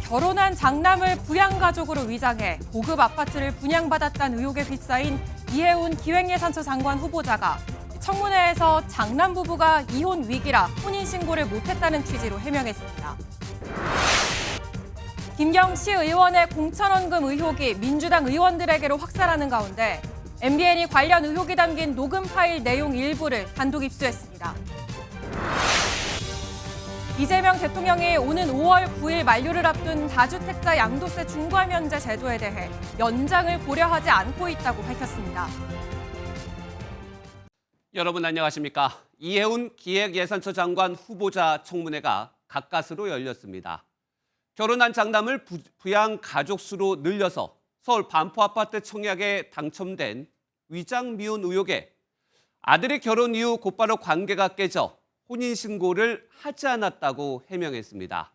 결혼한 장남을 부양가족으로 위장해 고급 아파트를 분양받았다는 의혹에 휩싸인 이해운 기획예산처 장관 후보자가 청문회에서 장남 부부가 이혼 위기라 혼인신고를 못했다는 취지로 해명했습니다. 김경시 의원의 공천원금 의혹이 민주당 의원들에게로 확산하는 가운데 MBN이 관련 의혹이 담긴 녹음 파일 내용 일부를 단독 입수했습니다. 이재명 대통령이 오는 5월 9일 만료를 앞둔 다주택자 양도세 중과 면제 제도에 대해 연장을 고려하지 않고 있다고 밝혔습니다. 여러분 안녕하십니까? 이해운 기획예산처 장관 후보자 청문회가 가까스로 열렸습니다. 결혼한 장남을 부양 가족 수로 늘려서 서울 반포 아파트 청약에 당첨된 위장 미혼 의혹에 아들의 결혼 이후 곧바로 관계가 깨져 혼인신고를 하지 않았다고 해명했습니다.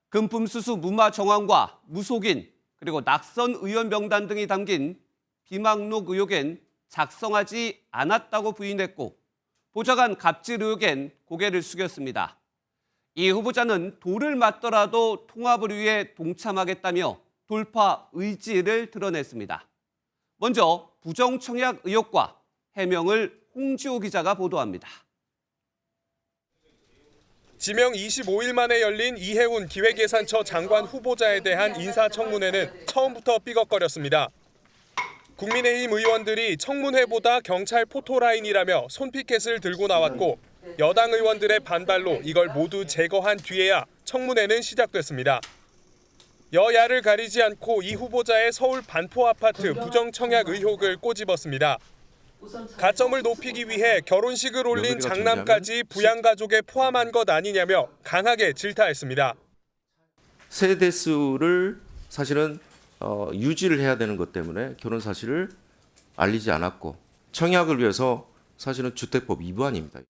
금품수수 무마 정황과 무속인 그리고 낙선 의원 명단 등이 담긴 비망록 의혹엔 작성하지 않았다고 부인했고 보좌관 갑질 의혹엔 고개를 숙였습니다. 이 후보자는 돌을 맞더라도 통합을 위해 동참하겠다며 돌파 의지를 드러냈습니다. 먼저 부정청약 의혹과 해명을 홍지호 기자가 보도합니다. 지명 25일 만에 열린 이해운 기획예산처 장관 후보자에 대한 인사청문회는 처음부터 삐걱거렸습니다. 국민의힘 의원들이 청문회보다 경찰 포토라인이라며 손피켓을 들고 나왔고 여당 의원들의 반발로 이걸 모두 제거한 뒤에야 청문회는 시작됐습니다. 여야를 가리지 않고 이 후보자의 서울 반포 아파트 부정청약 의혹을 꼬집었습니다. 가점을 높이기 위해 결혼식을 올린 장남까지 부양가족에 포함한 것 아니냐며 강하게 질타했습니다. 세대수를 사실은 유지를 해야 되는 것 때문에 결혼 사실을 알리지 않았고 청약을 위해서 사실은 주택법 위반입니다.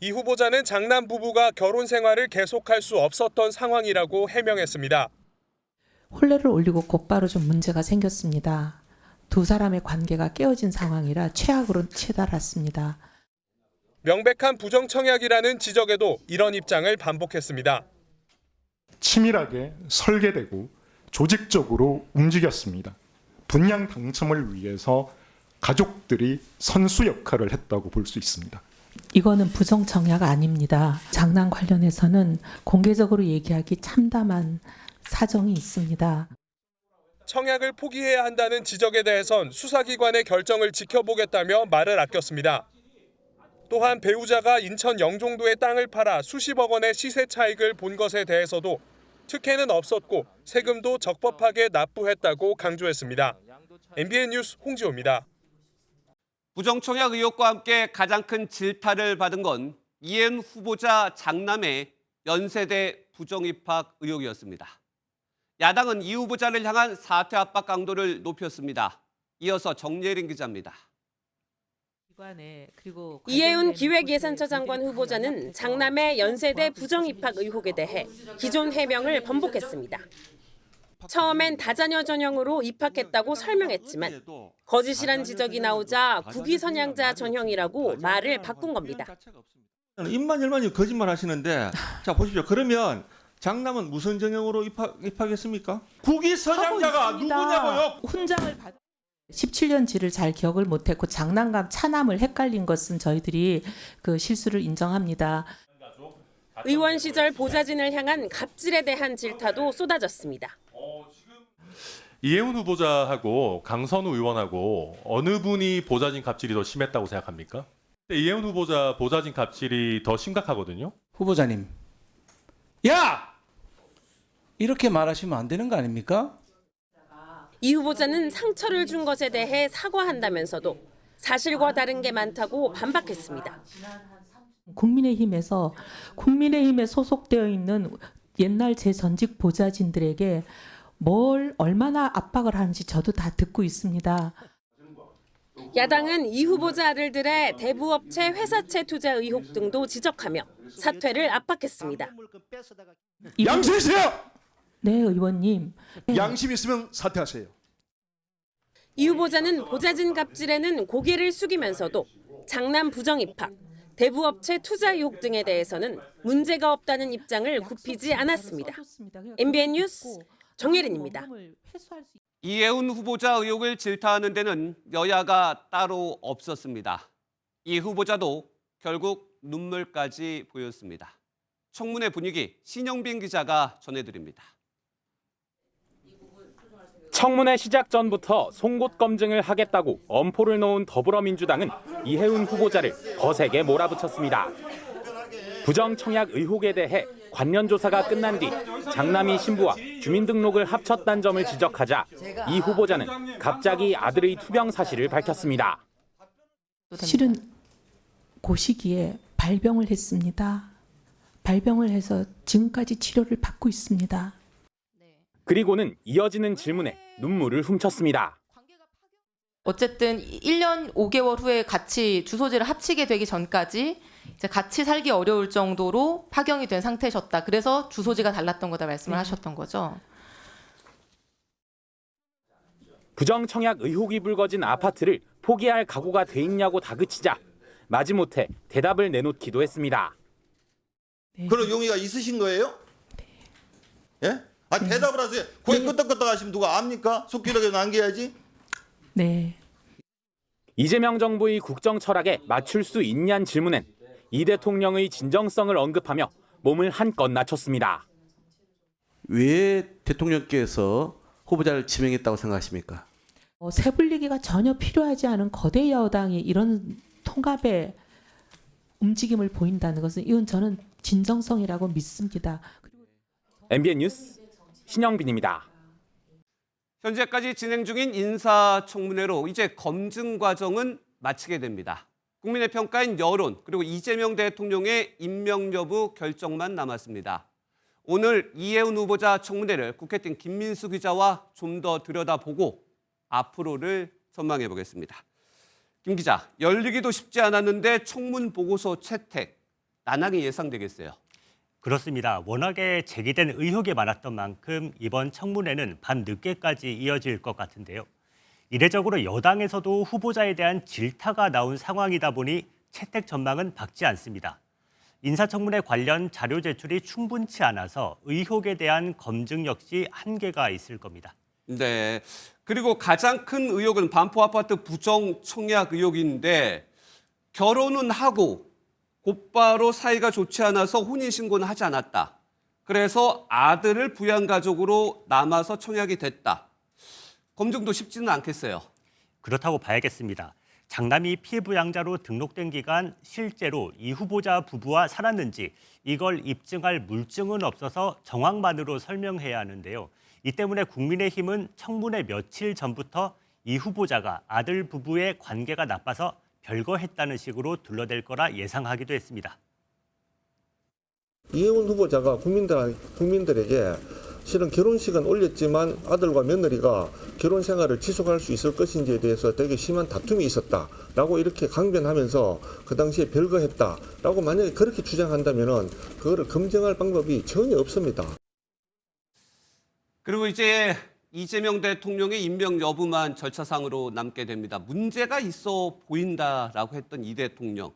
이 후보자는 장남 부부가 결혼 생활을 계속할 수 없었던 상황이라고 해명했습니다. 혼례를 올리고 곧바로 좀 문제가 생겼습니다. 두 사람의 관계가 깨어진 상황이라 최악으로 치달았습니다. 명백한 부정청약이라는 지적에도 이런 입장을 반복했습니다. 치밀하게 설계되고 조직적으로 움직였습니다. 분양 당첨을 위해서 가족들이 선수 역할을 했다고 볼 수 있습니다. 이거는 부정청약 아닙니다. 장남 관련해서는 공개적으로 얘기하기 참담한 사정이 있습니다. 청약을 포기해야 한다는 지적에 대해선 수사기관의 결정을 지켜보겠다며 말을 아꼈습니다. 또한 배우자가 인천 영종도의 땅을 팔아 수십억 원의 시세 차익을 본 것에 대해서도 특혜는 없었고 세금도 적법하게 납부했다고 강조했습니다. MBN 뉴스 홍지호입니다. 부정청약 의혹과 함께 가장 큰 질타를 받은 건 이해운 후보자 장남의 연세대 부정입학 의혹이었습니다. 야당은 이 후보자를 향한 사퇴 압박 강도를 높였습니다. 이어서 정예린 기자입니다. 이해운 기획예산처 장관 후보자는 장남의 연세대 부정입학 의혹에 대해 기존 해명을 번복했습니다. 처음엔 다자녀 전형으로 입학했다고 설명했지만 거짓이란 지적이 나오자 국위선양자 전형이라고 말을 바꾼 겁니다. 입만 열만 거짓말 하시는데 자 보십시오. 그러면 장남은 무슨 전형으로 입학했습니까? 국위선양자가 누구냐고요? 훈장을 받 17년지를 잘 기억을 못했고 장남과 차남을 헷갈린 것은 저희들이 그 실수를 인정합니다. 의원 시절 보좌진을 향한 갑질에 대한 질타도 쏟아졌습니다. 이해운 후보자하고 강선우 의원하고 어느 분이 보좌진 갑질이 더 심했다고 생각합니까? 이해운 후보자 보좌진 갑질이 더 심각하거든요. 후보자님, 야! 이렇게 말하시면 안 되는 거 아닙니까? 이 후보자는 상처를 준 것에 대해 사과한다면서도 사실과 다른 게 많다고 반박했습니다. 국민의힘에 소속되어 있는 옛날 제 전직 보좌진들에게 뭘 얼마나 압박을 하는지 저도 다 듣고 있습니다. 야당은 이 후보자 아들들의 대부업체 회사채 투자 의혹 등도 지적하며 사퇴를 압박했습니다. 양심이세요? 네, 의원님. 양심 있으면 사퇴하세요. 이 후보자는 보좌진 갑질에는 고개를 숙이면서도 장남 부정입학, 대부업체 투자 의혹 등에 대해서는 문제가 없다는 입장을 굽히지 않았습니다. MBN 뉴스 정예린입니다. 이해훈 후보자 의혹을 질타하는 데는 여야가 따로 없었습니다. 이 후보자도 결국 눈물까지 보였습니다. 청문회 분위기 신영빈 기자가 전해드립니다. 청문회 시작 전부터 송곳 검증을 하겠다고 엄포를 놓은 더불어민주당은 이해훈 후보자를 거세게 몰아붙였습니다. 부정청약 의혹에 대해 관련 조사가 끝난 뒤 장남이 신부와 주민등록을 합쳤다는 점을 지적하자 이 후보자는 갑자기 아들의 투병 사실을 밝혔습니다. 실은 그 시기에 발병을 했습니다. 발병을 해서 지금까지 치료를 받고 있습니다. 그리고는 이어지는 질문에 눈물을 훔쳤습니다. 어쨌든 1년 5개월 후에 같이 주소지를 합치게 되기 전까지 이제 같이 살기 어려울 정도로 파경이 된 상태셨다. 그래서 주소지가 달랐던 거다 말씀을 하셨던 거죠. 부정청약 의혹이 불거진 아파트를 포기할 각오가 돼 있냐고 다그치자 마지못해 대답을 내놓기도 했습니다. 그런 용의가 있으신 거예요? 예? 대답을 하세요. 거기 끄떡끄떡 하시면 누가 압니까? 속기록에 남겨야지. 네. 이재명 정부의 국정 철학에 맞출 수 있냐는 질문엔 이 대통령의 진정성을 언급하며 몸을 한껏 낮췄습니다. 왜 대통령께서 후보자를 지명했다고 생각하십니까? 새 분리기가 전혀 필요하지 않은 거대 여당이 이런 통합의 움직임을 보인다는 것은 이건 저는 진정성이라고 믿습니다. MBN 뉴스 신영빈입니다. 현재까지 진행 중인 인사청문회로 이제 검증 과정은 마치게 됩니다. 국민의 평가인 여론 그리고 이재명 대통령의 임명 여부 결정만 남았습니다. 오늘 이해훈 후보자 청문회를 국회팀 김민수 기자와 좀 더 들여다보고 앞으로를 전망해 보겠습니다. 김 기자, 열리기도 쉽지 않았는데 청문 보고서 채택, 난항이 예상되겠어요. 그렇습니다. 워낙에 제기된 의혹이 많았던 만큼 이번 청문회는 밤늦게까지 이어질 것 같은데요. 이례적으로 여당에서도 후보자에 대한 질타가 나온 상황이다 보니 채택 전망은 밝지 않습니다. 인사청문회 관련 자료 제출이 충분치 않아서 의혹에 대한 검증 역시 한계가 있을 겁니다. 네. 그리고 가장 큰 의혹은 반포 아파트 부정 청약 의혹인데 결혼은 하고 곧바로 사이가 좋지 않아서 혼인신고는 하지 않았다. 그래서 아들을 부양가족으로 남아서 청약이 됐다. 검증도 쉽지는 않겠어요. 그렇다고 봐야겠습니다. 장남이 피부양자로 등록된 기간 실제로 이 후보자 부부와 살았는지 이걸 입증할 물증은 없어서 정황만으로 설명해야 하는데요. 이 때문에 국민의힘은 청문회 며칠 전부터 이 후보자가 아들 부부의 관계가 나빠서 별거했다는 식으로 둘러댈 거라 예상하기도 했습니다. 이해훈 후보자가 국민들에게 실은 결혼식은 올렸지만 아들과 며느리가 결혼 생활을 지속할 수 있을 것인지에 대해서 되게 심한 다툼이 있었다라고 이렇게 강변하면서 그 당시에 별거했다라고 만약에 그렇게 주장한다면은 그거를 검증할 방법이 전혀 없습니다. 그리고 이제 이재명 대통령의 임명 여부만 절차상으로 남게 됩니다. 문제가 있어 보인다라고 했던 이 대통령.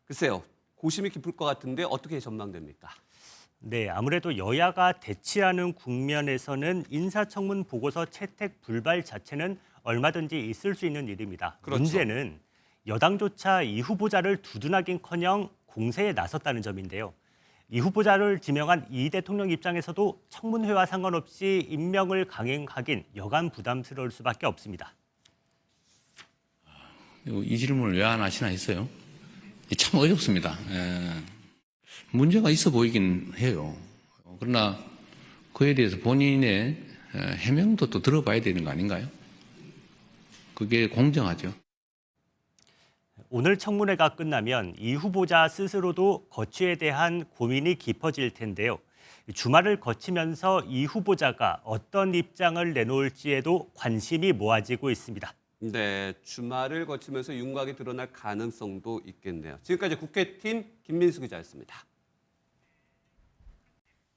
글쎄요, 고심이 깊을 것 같은데 어떻게 전망됩니까? 네, 아무래도 여야가 대치하는 국면에서는 인사청문 보고서 채택 불발 자체는 얼마든지 있을 수 있는 일입니다. 그렇죠. 문제는 여당조차 이 후보자를 두둔하긴커녕 공세에 나섰다는 점인데요. 이 후보자를 지명한 이 대통령 입장에서도 청문회와 상관없이 임명을 강행하긴 여간 부담스러울 수밖에 없습니다. 이 질문을 왜 안 하시나 했어요. 참 어이없습니다. 문제가 있어 보이긴 해요. 그러나 그에 대해서 본인의 해명도 또 들어봐야 되는 거 아닌가요? 그게 공정하죠. 오늘 청문회가 끝나면 이 후보자 스스로도 거취에 대한 고민이 깊어질 텐데요. 주말을 거치면서 이 후보자가 어떤 입장을 내놓을지에도 관심이 모아지고 있습니다. 네, 주말을 거치면서 윤곽이 드러날 가능성도 있겠네요. 지금까지 국회팀 김민수 기자였습니다.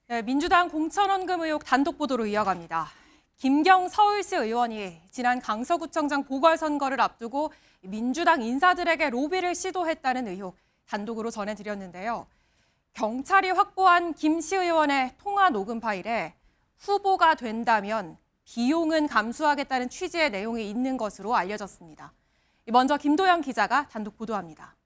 네, 민주당 공천원금 의혹 단독 보도로 이어갑니다. 김경 서울시 의원이 지난 강서구청장 보궐선거를 앞두고 민주당 인사들에게 로비를 시도했다는 의혹 단독으로 전해드렸는데요. 경찰이 확보한 김씨 의원의 통화 녹음 파일에 후보가 된다면 비용은 감수하겠다는 취지의 내용이 있는 것으로 알려졌습니다. 먼저 김도영 기자가 단독 보도합니다.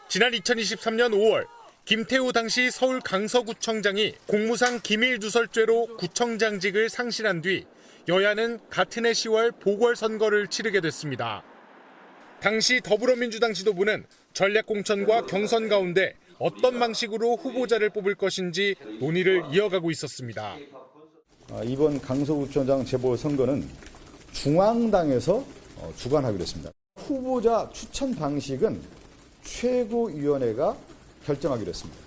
지난 2023년 5월 김태우 당시 서울 강서구청장이 공무상 기밀누설죄로 구청장직을 상실한 뒤 여야는 같은 해 10월 보궐선거를 치르게 됐습니다. 당시 더불어민주당 지도부는 전략공천과 경선 가운데 어떤 방식으로 후보자를 뽑을 것인지 논의를 이어가고 있었습니다. 이번 강서구청장 재보궐선거는 중앙당에서 주관하기로 했습니다. 후보자 추천 방식은 최고위원회가 결정하기로 했습니다.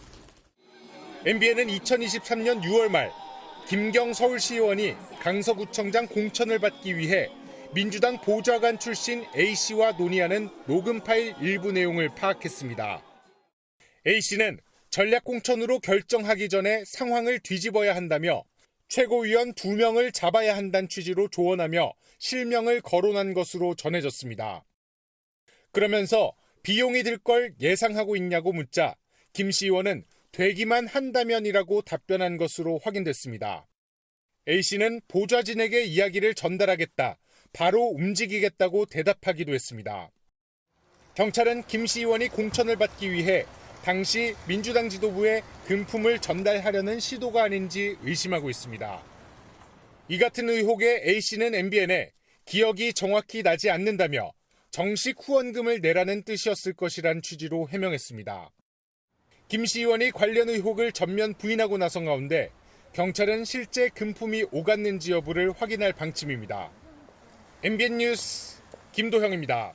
MBN은 2023년 6월 말 김경 서울시의원이 강서구청장 공천을 받기 위해 민주당 보좌관 출신 A씨와 논의하는 녹음 파일 일부 내용을 파악했습니다. A씨는 전략공천으로 결정하기 전에 상황을 뒤집어야 한다며 최고위원 2명을 잡아야 한다는 취지로 조언하며 실명을 거론한 것으로 전해졌습니다. 그러면서 비용이 들 걸 예상하고 있냐고 묻자 김씨 의원은 되기만 한다면이라고 답변한 것으로 확인됐습니다. A씨는 보좌진에게 이야기를 전달하겠다, 바로 움직이겠다고 대답하기도 했습니다. 경찰은 김씨 의원이 공천을 받기 위해 당시 민주당 지도부에 금품을 전달하려는 시도가 아닌지 의심하고 있습니다. 이 같은 의혹에 A씨는 MBN에 기억이 정확히 나지 않는다며 정식 후원금을 내라는 뜻이었을 것이란 취지로 해명했습니다. 김씨 의원이 관련 의혹을 전면 부인하고 나선 가운데 경찰은 실제 금품이 오갔는지 여부를 확인할 방침입니다. MBN 뉴스 김도형입니다.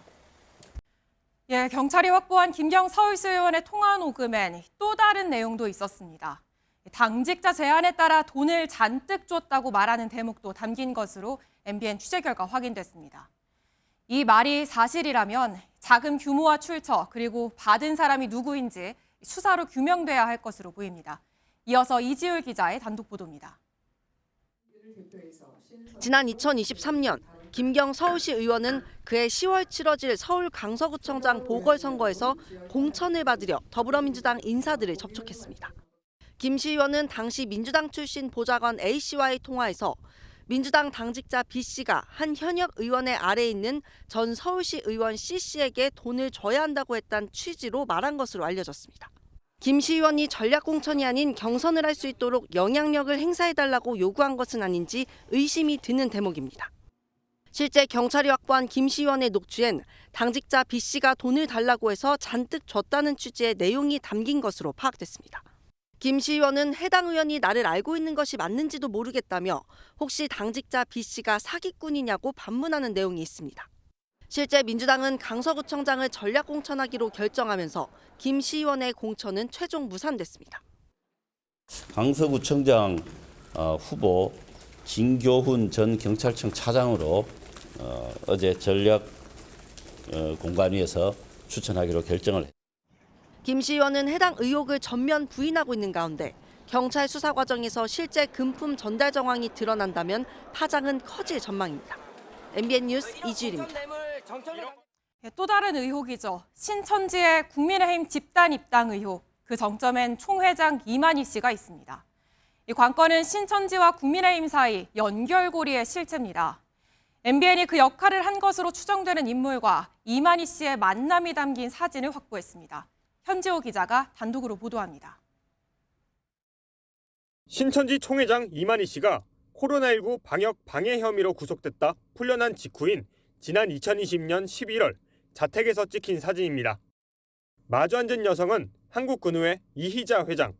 예, 경찰이 확보한 김경 서울시 의원의 통화 녹음엔 또 다른 내용도 있었습니다. 당직자 제안에 따라 돈을 잔뜩 줬다고 말하는 대목도 담긴 것으로 MBN 취재 결과 확인됐습니다. 이 말이 사실이라면 자금 규모와 출처 그리고 받은 사람이 누구인지 수사로 규명돼야 할 것으로 보입니다. 이어서 이지율 기자의 단독 보도입니다. 지난 2023년 김경 서울시 의원은 그해 10월 치러질 서울 강서구청장 보궐선거에서 공천을 받으려 더불어민주당 인사들을 접촉했습니다. 김씨 의원은 당시 민주당 출신 보좌관 A씨와의 통화에서 민주당 당직자 B씨가 한 현역 의원의 아래에 있는 전 서울시 의원 C씨에게 돈을 줘야 한다고 했다는 취지로 말한 것으로 알려졌습니다. 김씨 의원이 전략공천이 아닌 경선을 할 수 있도록 영향력을 행사해달라고 요구한 것은 아닌지 의심이 드는 대목입니다. 실제 경찰이 확보한 김씨 의원의 녹취엔 당직자 B씨가 돈을 달라고 해서 잔뜩 줬다는 취지의 내용이 담긴 것으로 파악됐습니다. 김씨 의원은 해당 의원이 나를 알고 있는 것이 맞는지도 모르겠다며 혹시 당직자 B씨가 사기꾼이냐고 반문하는 내용이 있습니다. 실제 민주당은 강서구청장을 전략공천하기로 결정하면서 김씨 의원의 공천은 최종 무산됐습니다. 강서구청장 후보 진교훈 전 경찰청 차장으로 어제 전략 공관위에서 추천하기로 결정을 했습니다. 김씨 의원은 해당 의혹을 전면 부인하고 있는 가운데 경찰 수사 과정에서 실제 금품 전달 정황이 드러난다면 파장은 커질 전망입니다. MBN 뉴스 이주일입니다. 또 다른 의혹이죠. 신천지의 국민의힘 집단 입당 의혹. 그 정점엔 총회장 이만희 씨가 있습니다. 이 관건은 신천지와 국민의힘 사이 연결고리의 실체입니다. MBN이 그 역할을 한 것으로 추정되는 인물과 이만희 씨의 만남이 담긴 사진을 확보했습니다. 현지호 기자가 단독으로 보도합니다. 신천지 총회장 이만희 씨가 코로나19 방역 방해 혐의로 구속됐다 풀려난 직후인 지난 2020년 11월 자택에서 찍힌 사진입니다. 마주 앉은 여성은 한국근후회 이희자 회장.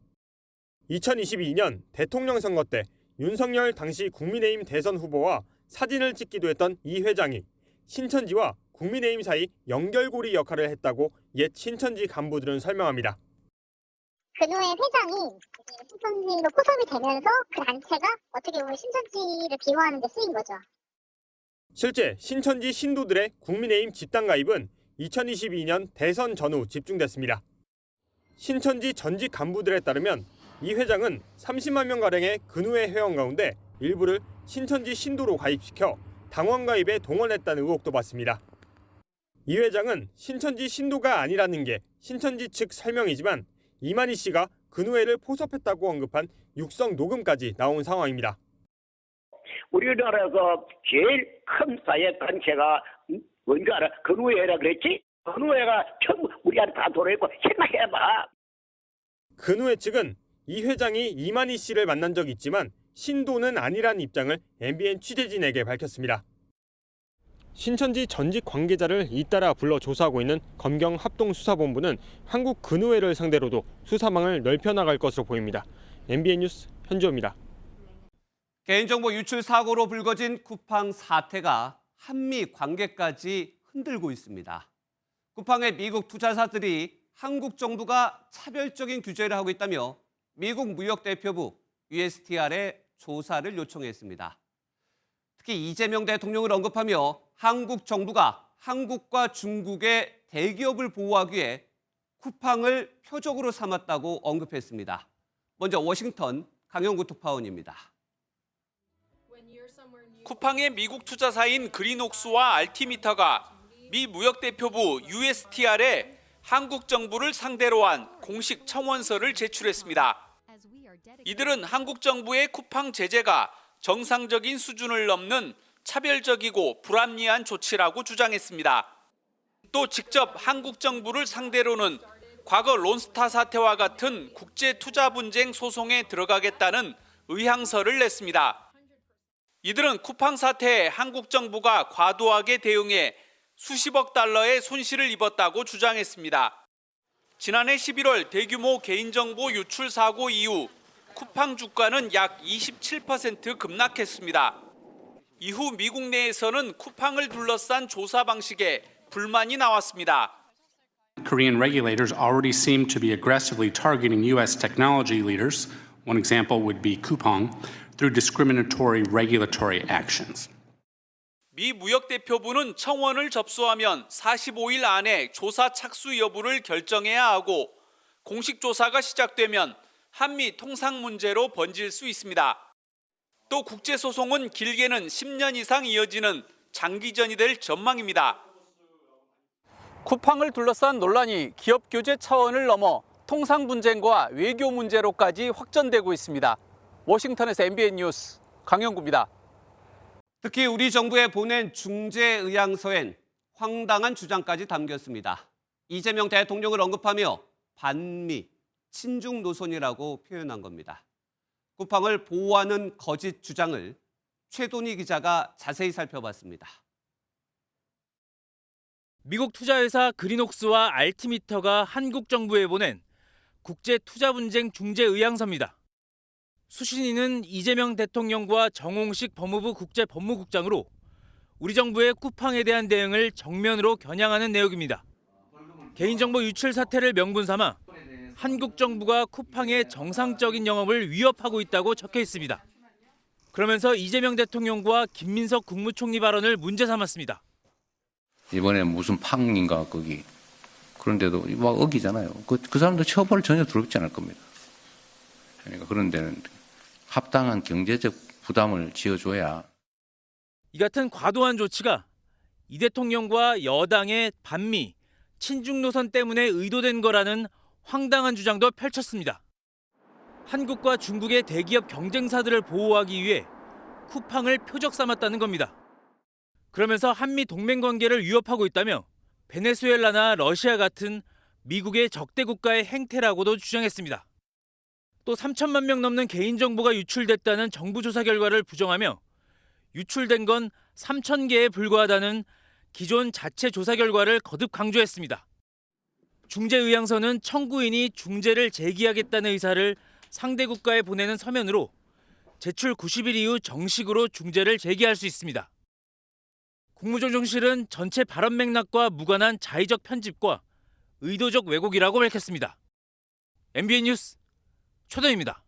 2022년 대통령 선거 때 윤석열 당시 국민의힘 대선 후보와 사진을 찍기도 했던 이 회장이 신천지와 국민의힘 사이 연결고리 역할을 했다고 옛 신천지 간부들은 설명합니다. 근후의 회장이 신천지로 포섭이 되면서 그 단체가 어떻게 보면 신천지를 비호하는 데 쓰인 거죠. 실제 신천지 신도들의 국민의힘 집단 가입은 2022년 대선 전후 집중됐습니다. 신천지 전직 간부들에 따르면 이 회장은 30만 명가량의 근후회 회원 가운데 일부를 신천지 신도로 가입시켜 당원 가입에 동원했다는 의혹도 받습니다. 이 회장은 신천지 신도가 아니라는 게 신천지 측 설명이지만 이만희 씨가 근우회를 포섭했다고 언급한 육성 녹음까지 나온 상황입니다. 우리나라가 제일 큰 사회단체가 뭔지 알아? 근우회라 그랬지? 근우회가 전부 우리한테 다 돌아있고 생각해봐. 근우회 측은 이 회장이 이만희 씨를 만난 적이 있지만 신도는 아니라는 입장을 MBN 취재진에게 밝혔습니다. 신천지 전직 관계자를 잇따라 불러 조사하고 있는 검경합동수사본부는 한국 근우회를 상대로도 수사망을 넓혀나갈 것으로 보입니다. MBN 뉴스 현주호입니다. 개인정보 유출 사고로 불거진 쿠팡 사태가 한미 관계까지 흔들고 있습니다. 쿠팡의 미국 투자사들이 한국 정부가 차별적인 규제를 하고 있다며 미국 무역대표부 USTR에 조사를 요청했습니다. 특히 이재명 대통령을 언급하며 한국 정부가 한국과 중국의 대기업을 보호하기 위해 쿠팡을 표적으로 삼았다고 언급했습니다. 먼저 워싱턴 강영구 특파원입니다. 쿠팡의 미국 투자사인 그린옥스와 알티미터가 미 무역대표부 USTR에 한국 정부를 상대로 한 공식 청원서를 제출했습니다. 이들은 한국 정부의 쿠팡 제재가 정상적인 수준을 넘는 차별적이고 불합리한 조치라고 주장했습니다. 또 직접 한국 정부를 상대로는 과거 론스타 사태와 같은 국제 투자 분쟁 소송에 들어가겠다는 의향서를 냈습니다. 이들은 쿠팡 사태에 한국 정부가 과도하게 대응해 수십억 달러의 손실을 입었다고 주장했습니다. 지난해 11월 대규모 개인정보 유출 사고 이후 쿠팡 주가는 약 27% 급락했습니다. 이후 미국 내에서는 쿠팡을 둘러싼 조사 방식에 불만이 나왔습니다. Korean regulators already seem to be aggressively targeting U.S. technology leaders. One example would be Coupang, through discriminatory regulatory actions. 미 무역대표부는 청원을 접수하면 45일 안에 조사 착수 여부를 결정해야 하고 공식 조사가 시작되면 한미 통상 문제로 번질 수 있습니다. 또 국제소송은 길게는 10년 이상 이어지는 장기전이 될 전망입니다. 쿠팡을 둘러싼 논란이 기업 규제 차원을 넘어 통상 분쟁과 외교 문제로까지 확전되고 있습니다. 워싱턴에서 MBN 뉴스 강영구입니다. 특히 우리 정부에 보낸 중재 의향서엔 황당한 주장까지 담겼습니다. 이재명 대통령을 언급하며 반미, 친중 노선이라고 표현한 겁니다. 쿠팡을 보호하는 거짓 주장을 최돈희 기자가 자세히 살펴봤습니다. 미국 투자회사 그린옥스와 알티미터가 한국 정부에 보낸 국제 투자 분쟁 중재 의향서입니다. 수신인은 이재명 대통령과 정홍식 법무부 국제법무국장으로 우리 정부의 쿠팡에 대한 대응을 정면으로 겨냥하는 내용입니다. 개인정보 유출 사태를 명분 삼아 한국 정부가 쿠팡의 정상적인 영업을 위협하고 있다고 적혀 있습니다. 그러면서 이재명 대통령과 김민석 국무총리 발언을 문제 삼았습니다. 이번에 무슨 팡인가 거기 그런데도 막 어기잖아요. 그 사람도 처벌 전혀 두렵지 않을 겁니다. 그러니까 그런 데는 합당한 경제적 부담을 지어줘야. 이 같은 과도한 조치가 이 대통령과 여당의 반미, 친중 노선 때문에 의도된 거라는 황당한 주장도 펼쳤습니다. 한국과 중국의 대기업 경쟁사들을 보호하기 위해 쿠팡을 표적 삼았다는 겁니다. 그러면서 한미 동맹 관계를 위협하고 있다며 베네수엘라나 러시아 같은 미국의 적대 국가의 행태라고도 주장했습니다. 또 3천만 명 넘는 개인정보가 유출됐다는 정부 조사 결과를 부정하며 유출된 건 3,000개에 불과하다는 기존 자체 조사 결과를 거듭 강조했습니다. 중재 의향서는 청구인이 중재를 제기하겠다는 의사를 상대 국가에 보내는 서면으로 제출 90일 이후 정식으로 중재를 제기할 수 있습니다. 국무조정실은 전체 발언 맥락과 무관한 자의적 편집과 의도적 왜곡이라고 밝혔습니다. MBN 뉴스 최도입니다.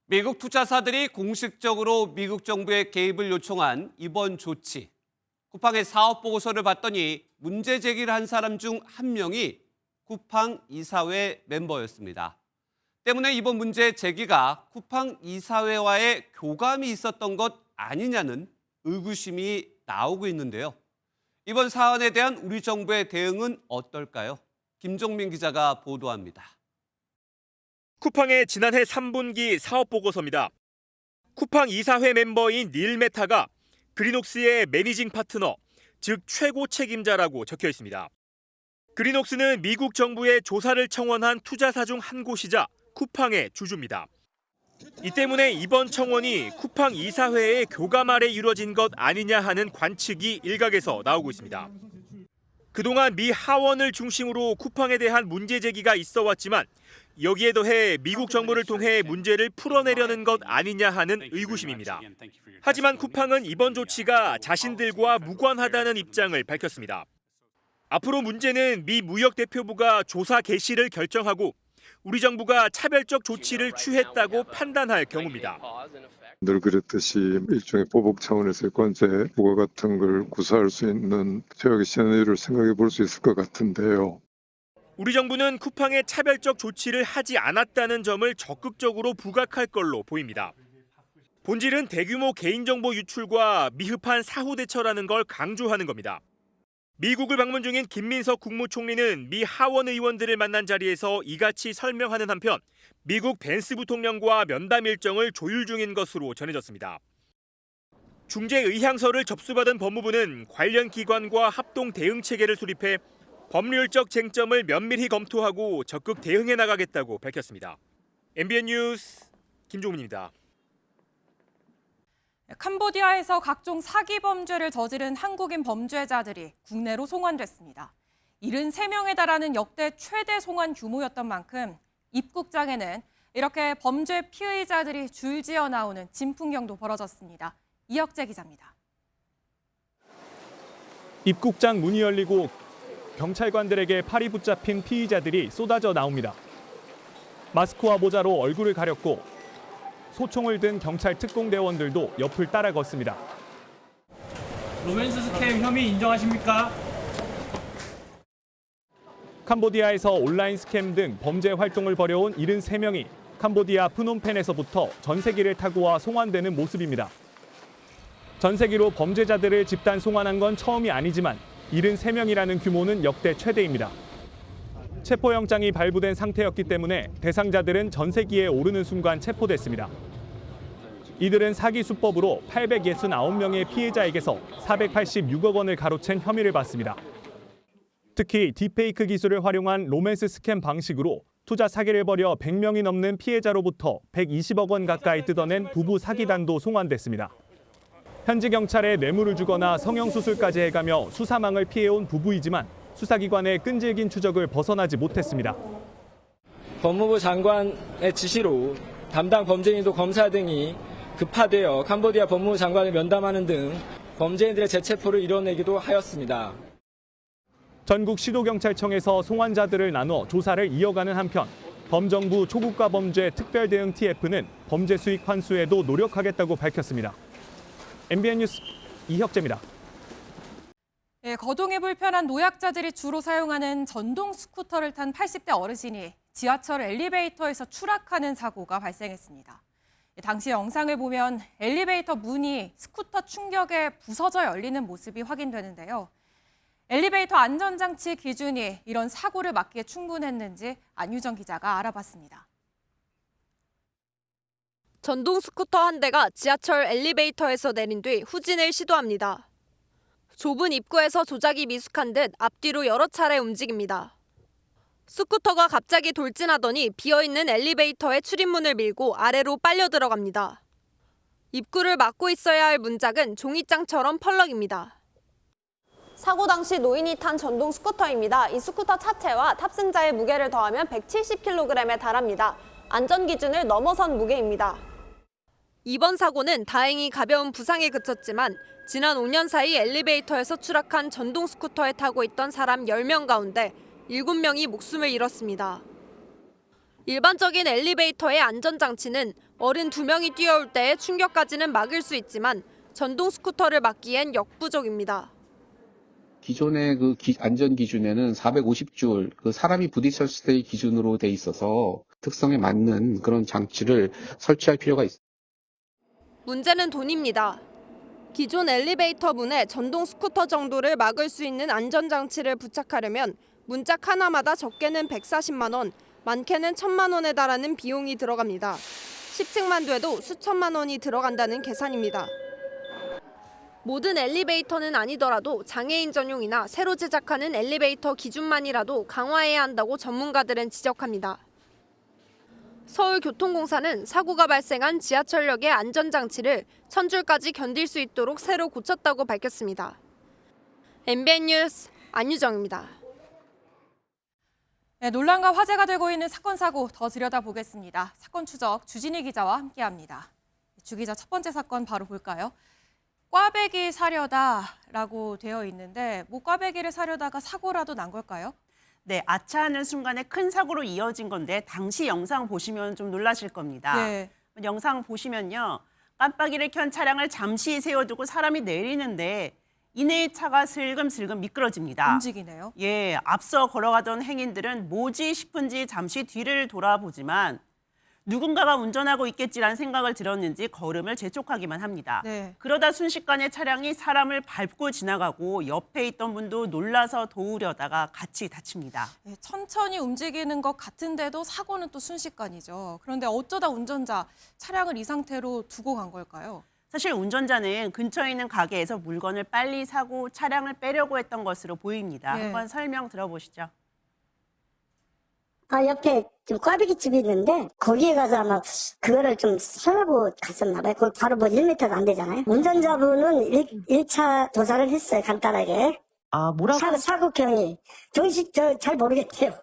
미국 투자사들이 공식적으로 미국 정부의 개입을 요청한 이번 조치. 쿠팡의 사업 보고서를 봤더니 문제 제기를 한 사람 중 한 명이 쿠팡 이사회 멤버였습니다. 때문에 이번 문제 제기가 쿠팡 이사회와의 교감이 있었던 것 아니냐는 의구심이 나오고 있는데요. 이번 사안에 대한 우리 정부의 대응은 어떨까요? 김종민 기자가 보도합니다. 쿠팡의 지난해 3분기 사업 보고서입니다. 쿠팡 이사회 멤버인 닐 메타가 그린옥스의 매니징 파트너, 즉 최고 책임자라고 적혀 있습니다. 그린옥스는 미국 정부의 조사를 청원한 투자사 중 한 곳이자 쿠팡의 주주입니다. 이 때문에 이번 청원이 쿠팡 이사회의 교감 아래 이루어진 것 아니냐 하는 관측이 일각에서 나오고 있습니다. 그동안 미 하원을 중심으로 쿠팡에 대한 문제 제기가 있어 왔지만 여기에 더해 미국 정부를 통해 문제를 풀어내려는 것 아니냐 하는 의구심입니다. 하지만 쿠팡은 이번 조치가 자신들과 무관하다는 입장을 밝혔습니다. 앞으로 문제는 미 무역대표부가 조사 개시를 결정하고 우리 정부가 차별적 조치를 취했다고 판단할 경우입니다. 늘 그랬듯이 일종의 보복 차원에서의 관세 부과 같은 걸 구사할 수 있는 최악의 시나리오를 생각해 볼 수 있을 것 같은데요. 우리 정부는 쿠팡의 차별적 조치를 하지 않았다는 점을 적극적으로 부각할 걸로 보입니다. 본질은 대규모 개인정보 유출과 미흡한 사후 대처라는 걸 강조하는 겁니다. 미국을 방문 중인 김민석 국무총리는 미 하원 의원들을 만난 자리에서 이같이 설명하는 한편 미국 벤스 부통령과 면담 일정을 조율 중인 것으로 전해졌습니다. 중재 의향서를 접수받은 법무부는 관련 기관과 합동 대응 체계를 수립해 법률적 쟁점을 면밀히 검토하고 적극 대응해 나가겠다고 밝혔습니다. MBN 뉴스 김종민입니다. 캄보디아에서 각종 사기 범죄를 저지른 한국인 범죄자들이 국내로 송환됐습니다. 73명에 달하는 역대 최대 송환 규모였던 만큼 입국장에는 이렇게 범죄 피의자들이 줄지어 나오는 진풍경도 벌어졌습니다. 이혁재 기자입니다. 입국장 문이 열리고 경찰관들에게 팔이 붙잡힌 피의자들이 쏟아져 나옵니다. 마스크와 모자로 얼굴을 가렸고 소총을 든 경찰 특공대원들도 옆을 따라 걷습니다. 로맨스 스캠 혐의 인정하십니까? 캄보디아에서 온라인 스캠 등 범죄 활동을 벌여온 73명이 캄보디아 프놈펜에서부터 전세기를 타고 와 송환되는 모습입니다. 전세기로 범죄자들을 집단 송환한 건 처음이 아니지만 73명이라는 규모는 역대 최대입니다. 체포영장이 발부된 상태였기 때문에 대상자들은 전세기에 오르는 순간 체포됐습니다. 이들은 사기 수법으로 869명의 피해자에게서 486억 원을 가로챈 혐의를 받습니다. 특히 딥페이크 기술을 활용한 로맨스 스캠 방식으로 투자 사기를 벌여 100명이 넘는 피해자로부터 120억 원 가까이 뜯어낸 부부 사기단도 송환됐습니다. 현지 경찰에 뇌물을 주거나 성형수술까지 해가며 수사망을 피해온 부부이지만 수사기관의 끈질긴 추적을 벗어나지 못했습니다. 법무부 장관의 지시로 담당 범죄인도 검사 등이 급파되어 캄보디아 법무부 장관을 면담하는 등 범죄인들의 재체포를 이뤄내기도 하였습니다. 전국 시도경찰청에서 송환자들을 나눠 조사를 이어가는 한편 범정부 초국가 범죄 특별대응 TF는 범죄 수익 환수에도 노력하겠다고 밝혔습니다. MBN 뉴스 이혁재입니다. 거동이 불편한 노약자들이 주로 사용하는 전동 스쿠터를 탄 80대 어르신이 지하철 엘리베이터에서 추락하는 사고가 발생했습니다. 당시 영상을 보면 엘리베이터 문이 스쿠터 충격에 부서져 열리는 모습이 확인되는데요. 엘리베이터 안전장치 기준이 이런 사고를 막기에 충분했는지 안유정 기자가 알아봤습니다. 전동 스쿠터 한 대가 지하철 엘리베이터에서 내린 뒤 후진을 시도합니다. 좁은 입구에서 조작이 미숙한 듯 앞뒤로 여러 차례 움직입니다. 스쿠터가 갑자기 돌진하더니 비어있는 엘리베이터의 출입문을 밀고 아래로 빨려 들어갑니다. 입구를 막고 있어야 할 문짝은 종이장처럼 펄럭입니다. 사고 당시 노인이 탄 전동 스쿠터입니다. 이 스쿠터 차체와 탑승자의 무게를 더하면 170kg에 달합니다. 안전 기준을 넘어선 무게입니다. 이번 사고는 다행히 가벼운 부상에 그쳤지만 지난 5년 사이 엘리베이터에서 추락한 전동 스쿠터에 타고 있던 사람 10명 가운데 7명이 목숨을 잃었습니다. 일반적인 엘리베이터의 안전장치는 어른 2명이 뛰어올 때의 충격까지는 막을 수 있지만 전동 스쿠터를 막기엔 역부족입니다. 기존의 그 안전 기준에는 450줄 그 사람이 부딪혔을 때의 기준으로 돼 있어서 특성에 맞는 그런 장치를 설치할 필요가 있습니다. 문제는 돈입니다. 기존 엘리베이터 문에 전동 스쿠터 정도를 막을 수 있는 안전장치를 부착하려면 문짝 하나마다 적게는 140만 원, 많게는 1,000만 원에 달하는 비용이 들어갑니다. 10층만 돼도 수천만 원이 들어간다는 계산입니다. 모든 엘리베이터는 아니더라도 장애인 전용이나 새로 제작하는 엘리베이터 기준만이라도 강화해야 한다고 전문가들은 지적합니다. 서울교통공사는 사고가 발생한 지하철역의 안전장치를 1,000줄까지 견딜 수 있도록 새로 고쳤다고 밝혔습니다. MBN 뉴스 안유정입니다. 네, 논란과 화제가 되고 있는 사건 사고 더 들여다보겠습니다. 사건 추적 주진희 기자와 함께합니다. 주 기자, 첫 번째 사건 바로 볼까요? 꽈배기 사려다라고 되어 있는데 꽈배기를 사려다가 사고라도 난 걸까요? 네, 아차하는 순간에 큰 사고로 이어진 건데 당시 영상 보시면 좀 놀라실 겁니다. 네. 영상 보시면요. 깜빡이를 켠 차량을 잠시 세워두고 사람이 내리는데 이내의 차가 슬금슬금 미끄러집니다. 움직이네요. 예, 앞서 걸어가던 행인들은 뭐지 싶은지 잠시 뒤를 돌아보지만 누군가가 운전하고 있겠지라는 생각을 들었는지 걸음을 재촉하기만 합니다. 네. 그러다 순식간에 차량이 사람을 밟고 지나가고 옆에 있던 분도 놀라서 도우려다가 같이 다칩니다. 네, 천천히 움직이는 것 같은데도 사고는 또 순식간이죠. 그런데 어쩌다 운전자 차량을 이 상태로 두고 간 걸까요? 사실 운전자는 근처에 있는 가게에서 물건을 빨리 사고 차량을 빼려고 했던 것으로 보입니다. 네. 한번 설명 들어보시죠. 옆에 좀 꽈배기 집이 있는데 거기에 가서 아마 그거를 좀 사려고 갔었나 봐요. 그거 바로 1m도 안 되잖아요. 운전자분은 1차 조사를 했어요. 간단하게. 뭐라고? 사고 경위. 정식 잘 모르겠대요.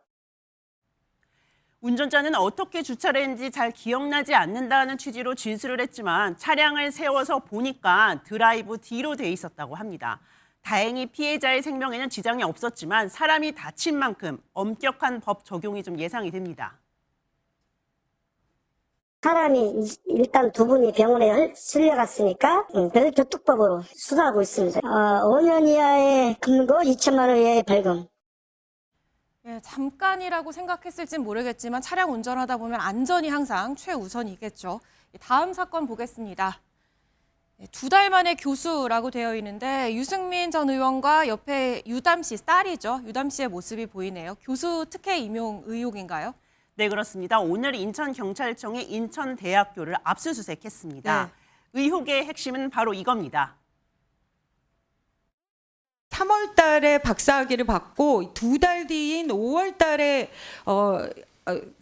운전자는 어떻게 주차를 했는지 잘 기억나지 않는다는 취지로 진술을 했지만 차량을 세워서 보니까 드라이브 뒤로 돼 있었다고 합니다. 다행히 피해자의 생명에는 지장이 없었지만 사람이 다친 만큼 엄격한 법 적용이 좀 예상이 됩니다. 사람이 일단 두 분이 병원에 실려갔으니까 별도특법으로 수사하고 있습니다. 5년 이하의 금고 2천만 원 이하의 벌금. 예, 잠깐이라고 생각했을진 모르겠지만 차량 운전하다 보면 안전이 항상 최우선이겠죠. 다음 사건 보겠습니다. 2달 만에 교수라고 되어 있는데 유승민 전 의원과 옆에 유담 씨, 딸이죠. 유담 씨의 모습이 보이네요. 교수 특혜 임용 의혹인가요? 네, 그렇습니다. 오늘 인천경찰청이 인천대학교를 압수수색했습니다. 네. 의혹의 핵심은 바로 이겁니다. 3월 달에 박사학위를 받고 2달 뒤인 5월 달에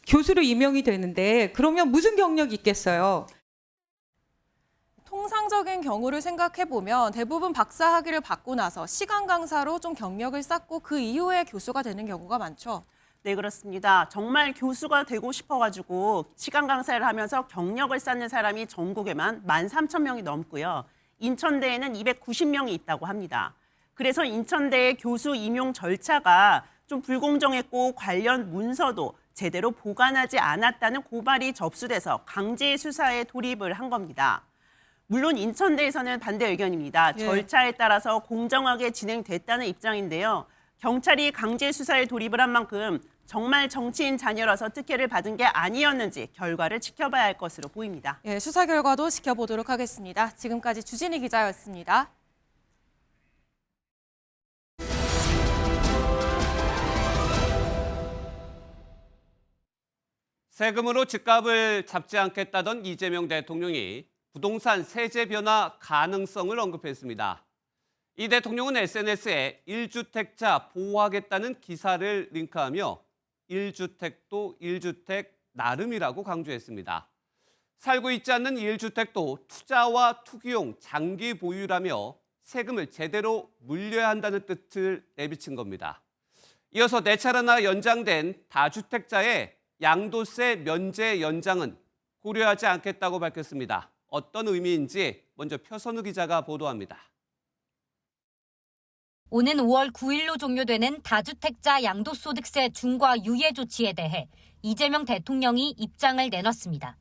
교수로 임용이 되는데 그러면 무슨 경력이 있겠어요? 통상적인 경우를 생각해보면 대부분 박사 학위를 받고 나서 시간 강사로 좀 경력을 쌓고 그 이후에 교수가 되는 경우가 많죠. 네, 그렇습니다. 정말 교수가 되고 싶어가지고 시간 강사를 하면서 경력을 쌓는 사람이 전국에만 13,000명이 넘고요. 인천대에는 290명이 있다고 합니다. 그래서 인천대의 교수 임용 절차가 좀 불공정했고 관련 문서도 제대로 보관하지 않았다는 고발이 접수돼서 강제 수사에 돌입을 한 겁니다. 물론 인천대에서는 반대 의견입니다. 예. 절차에 따라서 공정하게 진행됐다는 입장인데요. 경찰이 강제 수사에 돌입을 한 만큼 정말 정치인 자녀라서 특혜를 받은 게 아니었는지 결과를 지켜봐야 할 것으로 보입니다. 예, 수사 결과도 지켜보도록 하겠습니다. 지금까지 주진희 기자였습니다. 세금으로 집값을 잡지 않겠다던 이재명 대통령이 부동산 세제 변화 가능성을 언급했습니다. 이 대통령은 SNS에 1주택자 보호하겠다는 기사를 링크하며 1주택도 1주택 나름이라고 강조했습니다. 살고 있지 않는 1주택도 투자와 투기용 장기 보유라며 세금을 제대로 물려야 한다는 뜻을 내비친 겁니다. 이어서 4차례나 연장된 다주택자의 양도세 면제 연장은 고려하지 않겠다고 밝혔습니다. 어떤 의미인지 먼저 표선우 기자가 보도합니다. 오는 5월 9일로 종료되는 다주택자 양도소득세 중과 유예 조치에 대해 이재명 대통령이 입장을 내놨습니다.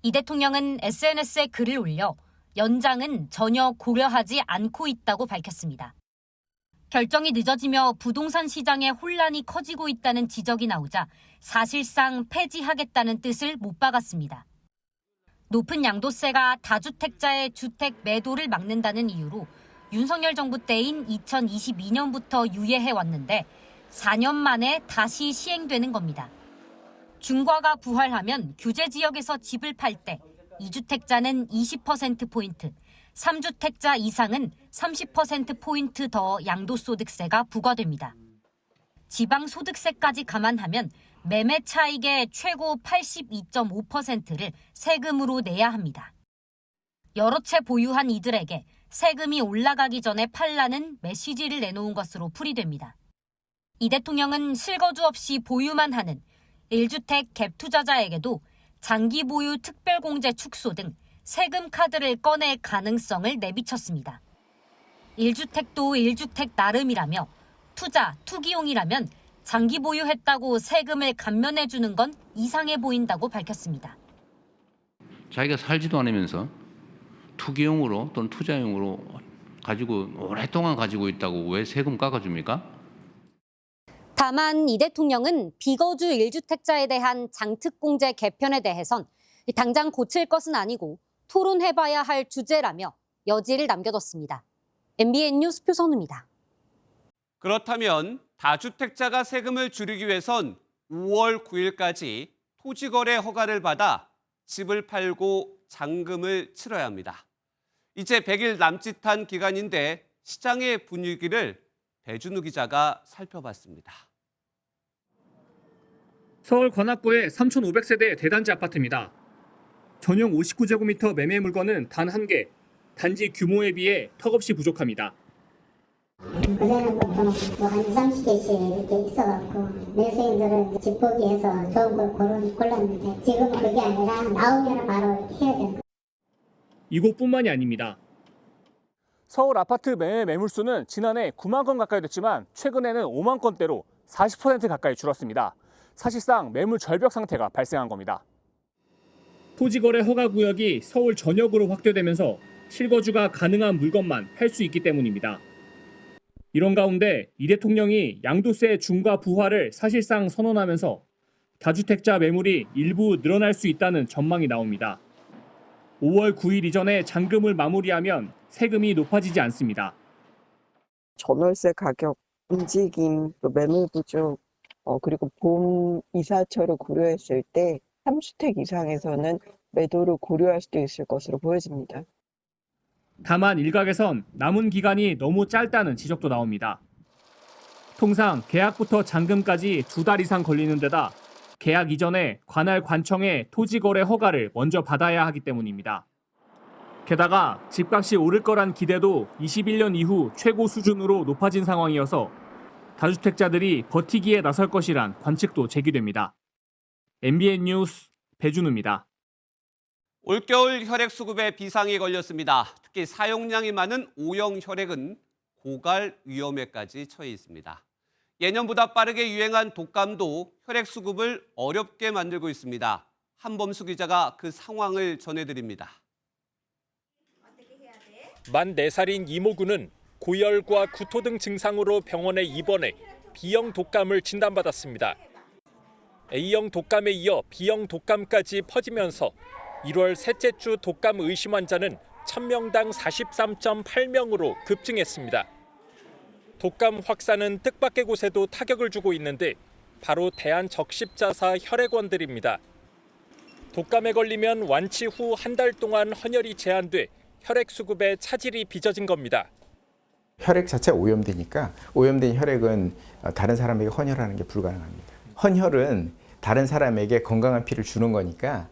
이 대통령은 SNS에 글을 올려 연장은 전혀 고려하지 않고 있다고 밝혔습니다. 결정이 늦어지며 부동산 시장의 혼란이 커지고 있다는 지적이 나오자 사실상 폐지하겠다는 뜻을 못 박았습니다. 높은 양도세가 다주택자의 주택 매도를 막는다는 이유로 윤석열 정부 때인 2022년부터 유예해 왔는데 4년 만에 다시 시행되는 겁니다. 중과가 부활하면 규제 지역에서 집을 팔 때 2주택자는 20%포인트, 3주택자 이상은 30%포인트 더 양도소득세가 부과됩니다. 지방소득세까지 감안하면 매매 차익의 최고 82.5%를 세금으로 내야 합니다. 여러 채 보유한 이들에게 세금이 올라가기 전에 팔라는 메시지를 내놓은 것으로 풀이됩니다. 이 대통령은 실거주 없이 보유만 하는 1주택 갭 투자자에게도 장기 보유 특별공제 축소 등 세금 카드를 꺼낼 가능성을 내비쳤습니다. 1주택도 1주택 나름이라며 투기용이라면 장기 보유했다고 세금을 감면해 주는 건 이상해 보인다고 밝혔습니다. 자기가 살지도 않으면서 투기용으로 또는 투자용으로 가지고 오랫동안 가지고 있다고 왜 세금 깎아줍니까? 다만 이 대통령은 비거주 1주택자에 대한 장특공제 개편에 대해선 당장 고칠 것은 아니고 토론해봐야 할 주제라며 여지를 남겨뒀습니다. MBN 뉴스 표선우입니다. 그렇다면 다주택자가 세금을 줄이기 위해선 5월 9일까지 토지거래 허가를 받아 집을 팔고 잔금을 치러야 합니다. 이제 100일 남짓한 기간인데 시장의 분위기를 배준우 기자가 살펴봤습니다. 서울 관악구의 3,500세대 대단지 아파트입니다. 전용 59제곱미터 매매 물건은 단 한 개, 단지 규모에 비해 턱없이 부족합니다. 그전에는 보통 한 30개씩 이렇게 있어갖고 매수인들은 집 보기 위해서 좋은 걸 골랐는데 지금은 그게 아니라 나오면 바로 이렇게 해야 되는 거예요. 이곳뿐만이 아닙니다. 서울 아파트 매매 매물수는 지난해 9만 건 가까이 됐지만 최근에는 5만 건대로 40% 가까이 줄었습니다. 사실상 매물 절벽 상태가 발생한 겁니다. 토지거래 허가 구역이 서울 전역으로 확대되면서 실거주가 가능한 물건만 팔 수 있기 때문입니다. 이런 가운데 이 대통령이 양도세 중과 부과를 사실상 선언하면서 다주택자 매물이 일부 늘어날 수 있다는 전망이 나옵니다. 5월 9일 이전에 잔금을 마무리하면 세금이 높아지지 않습니다. 전월세 가격 움직임, 매물 부족, 그리고 봄 이사철을 고려했을 때 3주택 이상에서는 매도를 고려할 수도 있을 것으로 보여집니다. 다만 일각에선 남은 기간이 너무 짧다는 지적도 나옵니다. 통상 계약부터 잔금까지 2달 이상 걸리는 데다 계약 이전에 관할 관청의 토지거래 허가를 먼저 받아야 하기 때문입니다. 게다가 집값이 오를 거란 기대도 21년 이후 최고 수준으로 높아진 상황이어서 다주택자들이 버티기에 나설 것이란 관측도 제기됩니다. MBN 뉴스 배준우입니다. 올겨울 혈액수급에 비상이 걸렸습니다. 특히 사용량이 많은 O형 혈액은 고갈 위험에까지 처해 있습니다. 예년보다 빠르게 유행한 독감도 혈액수급을 어렵게 만들고 있습니다. 한범수 기자가 그 상황을 전해드립니다. 만 4살인 이모군은 고열과 구토 등 증상으로 병원에 입원해 B형 독감을 진단받았습니다. A형 독감에 이어 B형 독감까지 퍼지면서 1월 셋째 주 독감 의심 환자는 1000명당 43.8명으로 급증했습니다. 독감 확산은 뜻밖의 곳에도 타격을 주고 있는데 바로 대한적십자사 혈액원들입니다. 독감에 걸리면 완치 후 한 달 동안 헌혈이 제한돼 혈액 수급에 차질이 빚어진 겁니다. 혈액 자체가 오염되니까 오염된 혈액은 다른 사람에게 헌혈하는 게 불가능합니다. 헌혈은 다른 사람에게 건강한 피를 주는 거니까.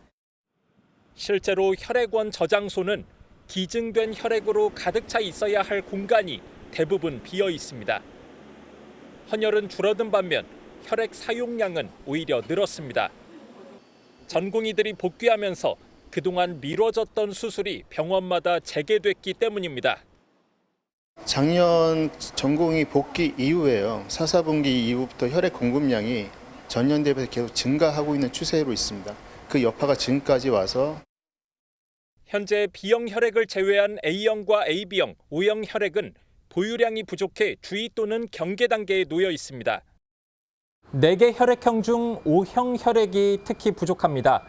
실제로 혈액원 저장소는 기증된 혈액으로 가득 차 있어야 할 공간이 대부분 비어 있습니다. 헌혈은 줄어든 반면 혈액 사용량은 오히려 늘었습니다. 전공의들이 복귀하면서 그동안 미뤄졌던 수술이 병원마다 재개됐기 때문입니다. 작년 전공의 복귀 이후에요. 4, 4분기 이후부터 혈액 공급량이 전년 대비해서 계속 증가하고 있는 추세로 있습니다. 그 여파가 지금까지 와서 현재 B형 혈액을 제외한 A형과 AB형, O형 혈액은 보유량이 부족해 주의 또는 경계 단계에 놓여 있습니다. 4개 혈액형 중 O형 혈액이 특히 부족합니다.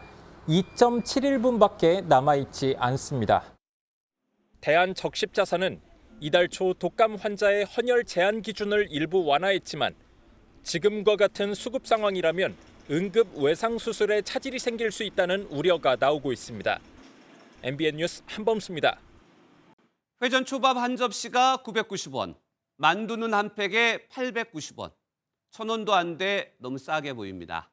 2.71분밖에 남아있지 않습니다. 대한적십자사는 이달 초 독감 환자의 헌혈 제한 기준을 일부 완화했지만 지금과 같은 수급 상황이라면 응급 외상 수술에 차질이 생길 수 있다는 우려가 나오고 있습니다. MBN 뉴스 한범수입니다. 회전 초밥 한 접시가 990원, 만두는 한 팩에 890원, 1,000원도 안 돼 너무 싸게 보입니다.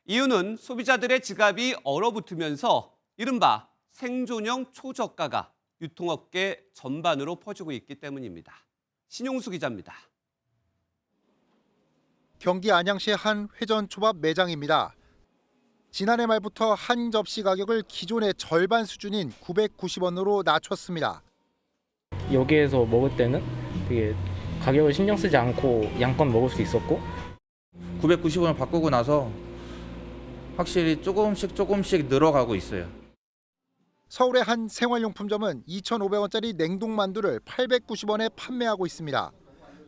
이유는 소비자들의 지갑이 얼어붙으면서 이른바 생존형 초저가가 유통업계 전반으로 퍼지고 있기 때문입니다. 신용수 기자입니다. 경기 안양시의 한 회전초밥 매장입니다. 지난해 말부터 한 접시 가격을 기존의 절반 수준인 990원으로 낮췄습니다. 여기에서 먹을 때는 되게 가격을 신경 쓰지 않고 양껏 먹을 수 있었고 990원을 바꾸고 나서 확실히 조금씩 늘어가고 있어요. 서울의 한 생활용품점은 2,500원짜리 냉동만두를 890원에 판매하고 있습니다.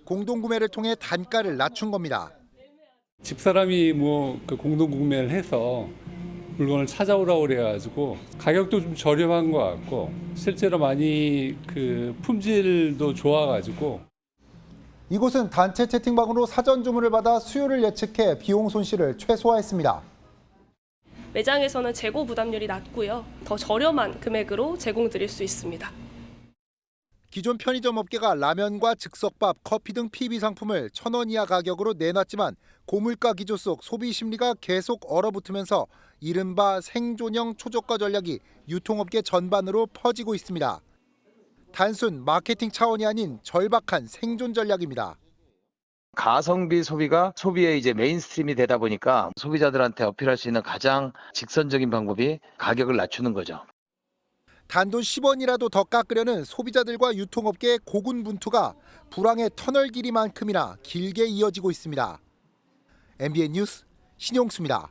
공동구매를 통해 단가를 낮춘 겁니다. 집사람이 공동구매를 해서 물건을 찾아오라고 그래가지고 가격도 좀 저렴한 것 같고 실제로 많이 품질도 좋아가지고. 이곳은 단체 채팅방으로 사전 주문을 받아 수요를 예측해 비용 손실을 최소화했습니다. 매장에서는 재고 부담률이 낮고요. 더 저렴한 금액으로 제공드릴 수 있습니다. 기존 편의점 업계가 라면과 즉석밥, 커피 등 PB 상품을 1,000원 이하 가격으로 내놨지만 고물가 기조 속 소비 심리가 계속 얼어붙으면서 이른바 생존형 초저가 전략이 유통업계 전반으로 퍼지고 있습니다. 단순 마케팅 차원이 아닌 절박한 생존 전략입니다. 가성비 소비가 소비의 이제 메인스트림이 되다 보니까 소비자들한테 어필할 수 있는 가장 직선적인 방법이 가격을 낮추는 거죠. 단돈 10원이라도 더 깎으려는 소비자들과 유통업계의 고군분투가 불황의 터널 길이만큼이나 길게 이어지고 있습니다. MBN 뉴스 신용수입니다.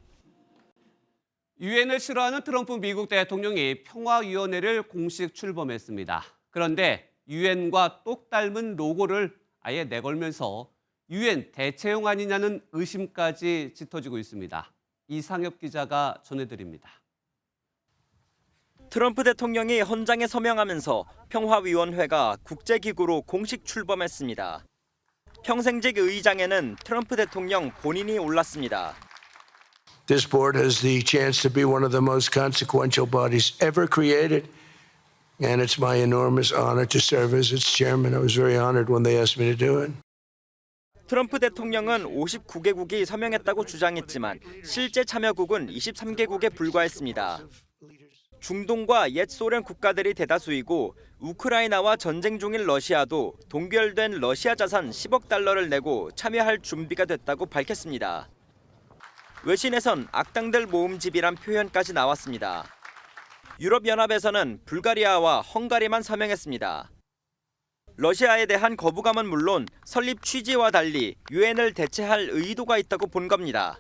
유엔을 싫어하는 트럼프 미국 대통령이 평화위원회를 공식 출범했습니다. 그런데 유엔과 똑 닮은 로고를 아예 내걸면서 유엔 대체용 아니냐는 의심까지 짙어지고 있습니다. 이상엽 기자가 전해드립니다. 트럼프 대통령이 헌장에 서명하면서 평화위원회가 국제기구로 공식 출범했습니다. 평생직 의장에는 트럼프 대통령 본인이 올랐습니다. This board has the chance to be one of the most consequential bodies ever created, and it's my enormous honor to serve as its chairman. I was very honored when they asked me to do it. 트럼프 대통령은 59개국이 서명했다고 주장했지만 실제 참여국은 23개국에 불과했습니다. 중동과 옛 소련 국가들이 대다수이고 우크라이나와 전쟁 중인 러시아도 동결된 러시아 자산 10억 달러를 내고 참여할 준비가 됐다고 밝혔습니다. 외신에선 악당들 모음집이란 표현까지 나왔습니다. 유럽연합에서는 불가리아와 헝가리만 서명했습니다. 러시아에 대한 거부감은 물론 설립 취지와 달리 유엔을 대체할 의도가 있다고 본 겁니다.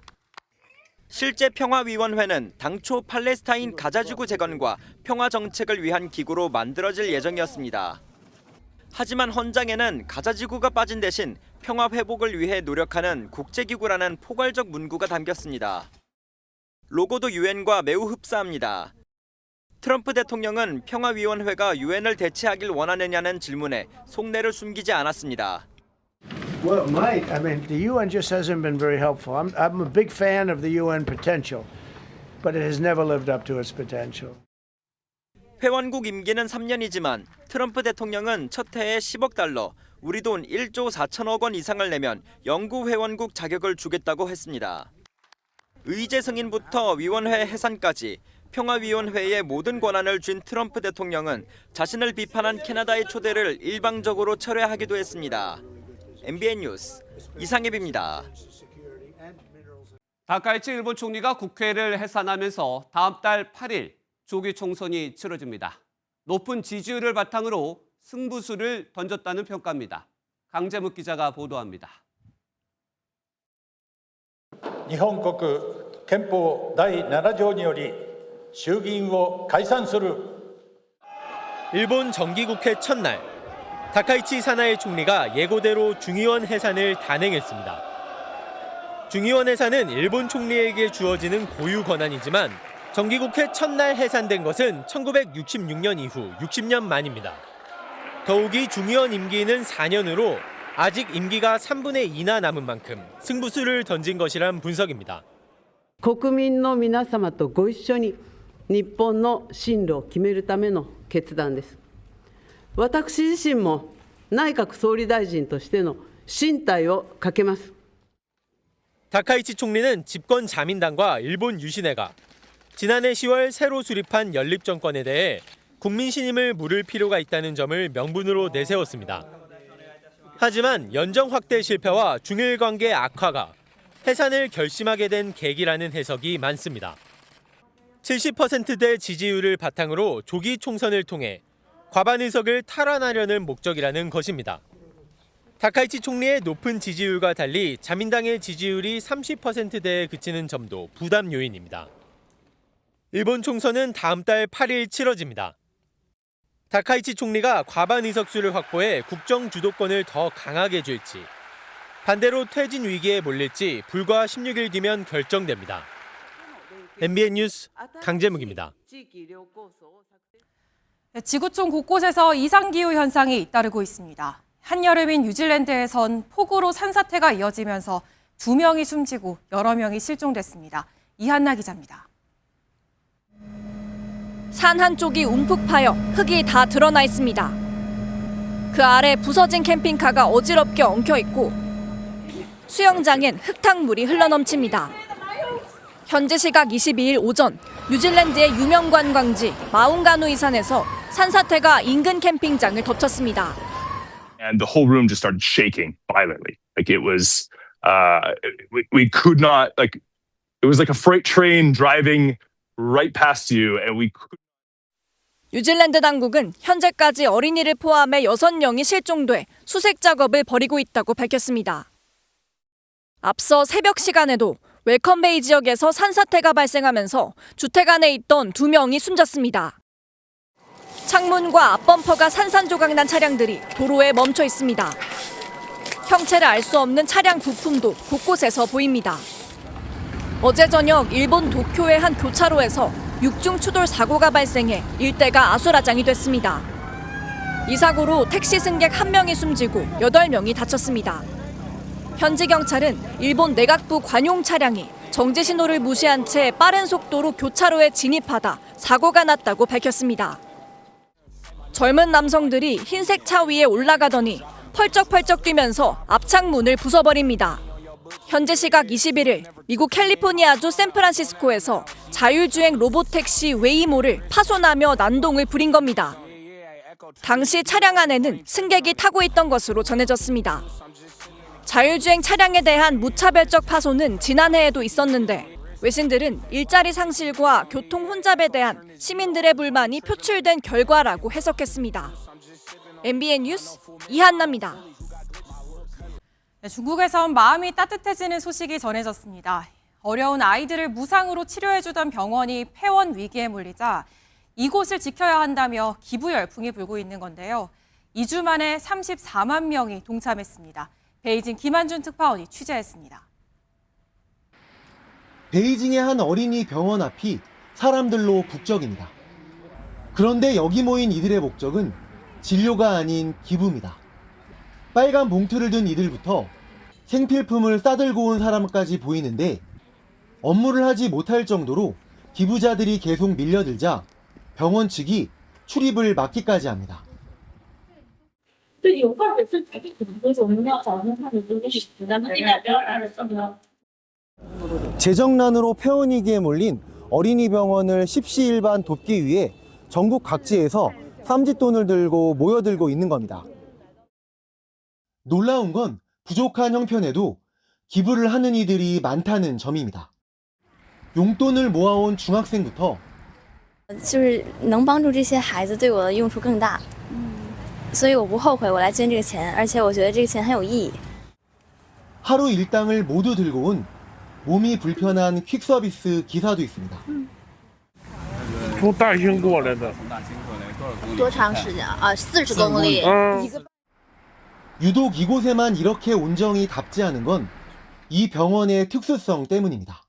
실제 평화위원회는 당초 팔레스타인 가자지구 재건과 평화 정책을 위한 기구로 만들어질 예정이었습니다. 하지만 헌장에는 가자지구가 빠진 대신 평화 회복을 위해 노력하는 국제기구라는 포괄적 문구가 담겼습니다. 로고도 유엔과 매우 흡사합니다. 트럼프 대통령은 평화위원회가 유엔을 대체하길 원하느냐는 질문에 속내를 숨기지 않았습니다. Well, Mike, I mean, the UN just hasn't been very helpful. I'm a big fan of the UN potential, but it has never lived up to its potential. 회원국 임기는 3년이지만 트럼프 대통령은 첫 해에 10억 달러, 우리 돈 1조 4천억 원 이상을 내면 영구 회원국 자격을 주겠다고 했습니다. 의제 승인부터 위원회 해산까지 평화위원회의 모든 권한을 쥔 트럼프 대통령은 자신을 비판한 캐나다의 초대를 일방적으로 철회하기도 했습니다. MBN 뉴스 이상엽입니다. 다카이치 일본 총리가 국회를 해산하면서 다음 달 8일 조기 총선이 치러집니다. 높은 지지율을 바탕으로 승부수를 던졌다는 평가입니다. 강재묵 기자가 보도합니다. 日本国憲法第7条により衆議院を解散する 일본 정기국회 첫날, 다카이치 사나에 총리가 예고대로 중의원 해산을 단행했습니다. 중의원 해산은 일본 총리에게 주어지는 고유 권한이지만 정기국회 첫날 해산된 것은 1966년 이후 60년 만입니다. 더욱이 중의원 임기는 4년으로 아직 임기가 3분의 2나 남은 만큼 승부수를 던진 것이란 분석입니다. 国民の皆様とご一緒に日本の進路を決めるための決断です。私自身も内閣総理大臣としての進退をかけます。 다카이치 총리는 집권 자민당과 일본 유신회가 지난해 10월 새로 수립한 연립정권에 대해 국민 신임을 물을 필요가 있다는 점을 명분으로 내세웠습니다. 하지만 연정 확대 실패와 중일 관계 악화가 해산을 결심하게 된 계기라는 해석이 많습니다. 70%대 지지율을 바탕으로 조기 총선을 통해 과반 의석을 탈환하려는 목적이라는 것입니다. 다카이치 총리의 높은 지지율과 달리 자민당의 지지율이 30%대에 그치는 점도 부담 요인입니다. 일본 총선은 다음 달 8일 치러집니다. 다카이치 총리가 과반 의석수를 확보해 국정 주도권을 더 강하게 쥘지 반대로 퇴진 위기에 몰릴지 불과 16일 뒤면 결정됩니다. MBN 뉴스 강재묵입니다. 지구촌 곳곳에서 이상기후 현상이 잇따르고 있습니다. 한여름인 뉴질랜드에선 폭우로 산사태가 이어지면서 2명이 숨지고 여러 명이 실종됐습니다. 이한나 기자입니다. 산 한쪽이 움푹 파여 흙이 다 드러나 있습니다. 그 아래 부서진 캠핑카가 어지럽게 엉켜 있고 수영장엔 흙탕물이 흘러넘칩니다. 현지 시각 22일 오전 뉴질랜드의 유명 관광지 마운가누이 산에서 산사태가 인근 캠핑장을 덮쳤습니다. And the whole room just started shaking violently. Like it was, we could not, like, it was like a freight train driving right past you, and we could. 뉴질랜드 당국은 현재까지 어린이를 포함해 6명이 실종돼 수색 작업을 벌이고 있다고 밝혔습니다. 앞서 새벽 시간에도 웰컴베이 지역에서 산사태가 발생하면서 주택 안에 있던 2명이 숨졌습니다. 창문과 앞범퍼가 산산조각난 차량들이 도로에 멈춰 있습니다. 형체를 알 수 없는 차량 부품도 곳곳에서 보입니다. 어제 저녁 일본 도쿄의 한 교차로에서 6중 추돌 사고가 발생해 일대가 아수라장이 됐습니다. 이 사고로 택시 승객 1명이 숨지고 8명이 다쳤습니다. 현지 경찰은 일본 내각부 관용 차량이 정지 신호를 무시한 채 빠른 속도로 교차로에 진입하다 사고가 났다고 밝혔습니다. 젊은 남성들이 흰색 차 위에 올라가더니 펄쩍펄쩍 뛰면서 앞창문을 부숴버립니다. 현재 시각 21일 미국 캘리포니아주 샌프란시스코에서 자율주행 로봇택시 웨이모를 파손하며 난동을 부린 겁니다. 당시 차량 안에는 승객이 타고 있던 것으로 전해졌습니다. 자율주행 차량에 대한 무차별적 파손은 지난해에도 있었는데 외신들은 일자리 상실과 교통 혼잡에 대한 시민들의 불만이 표출된 결과라고 해석했습니다. MBN 뉴스 이한나입니다. 중국에선 마음이 따뜻해지는 소식이 전해졌습니다. 어려운 아이들을 무상으로 치료해주던 병원이 폐원 위기에 몰리자 이곳을 지켜야 한다며 기부 열풍이 불고 있는 건데요. 2주 만에 34만 명이 동참했습니다. 베이징 김한준 특파원이 취재했습니다. 베이징의 한 어린이 병원 앞이 사람들로 북적입니다. 그런데 여기 모인 이들의 목적은 진료가 아닌 기부입니다. 빨간 봉투를 든 이들부터 생필품을 싸들고 온 사람까지 보이는데 업무를 하지 못할 정도로 기부자들이 계속 밀려들자 병원 측이 출입을 막기까지 합니다. 재정난으로 폐원 위기에 몰린 어린이 병원을 십시일반 돕기 위해 전국 각지에서 쌈짓돈을 들고 모여들고 있는 겁니다. 놀라운 건 부족한 형편에도 기부를 하는 이들이 많다는 점입니다. 용돈을 모아온 중학생부터 就是能帮助这些孩子对我的用处更大，所以我不后悔我来捐这个钱，而且我觉得这个钱很有意义。 하루 일당을 모두 들고 온 몸이 불편한 퀵서비스 기사도 있습니다. 从大兴过来的。多长时间啊？40公里。 유독 이곳에만 이렇게 온정이 답지 않은 건 이 병원의 특수성 때문입니다.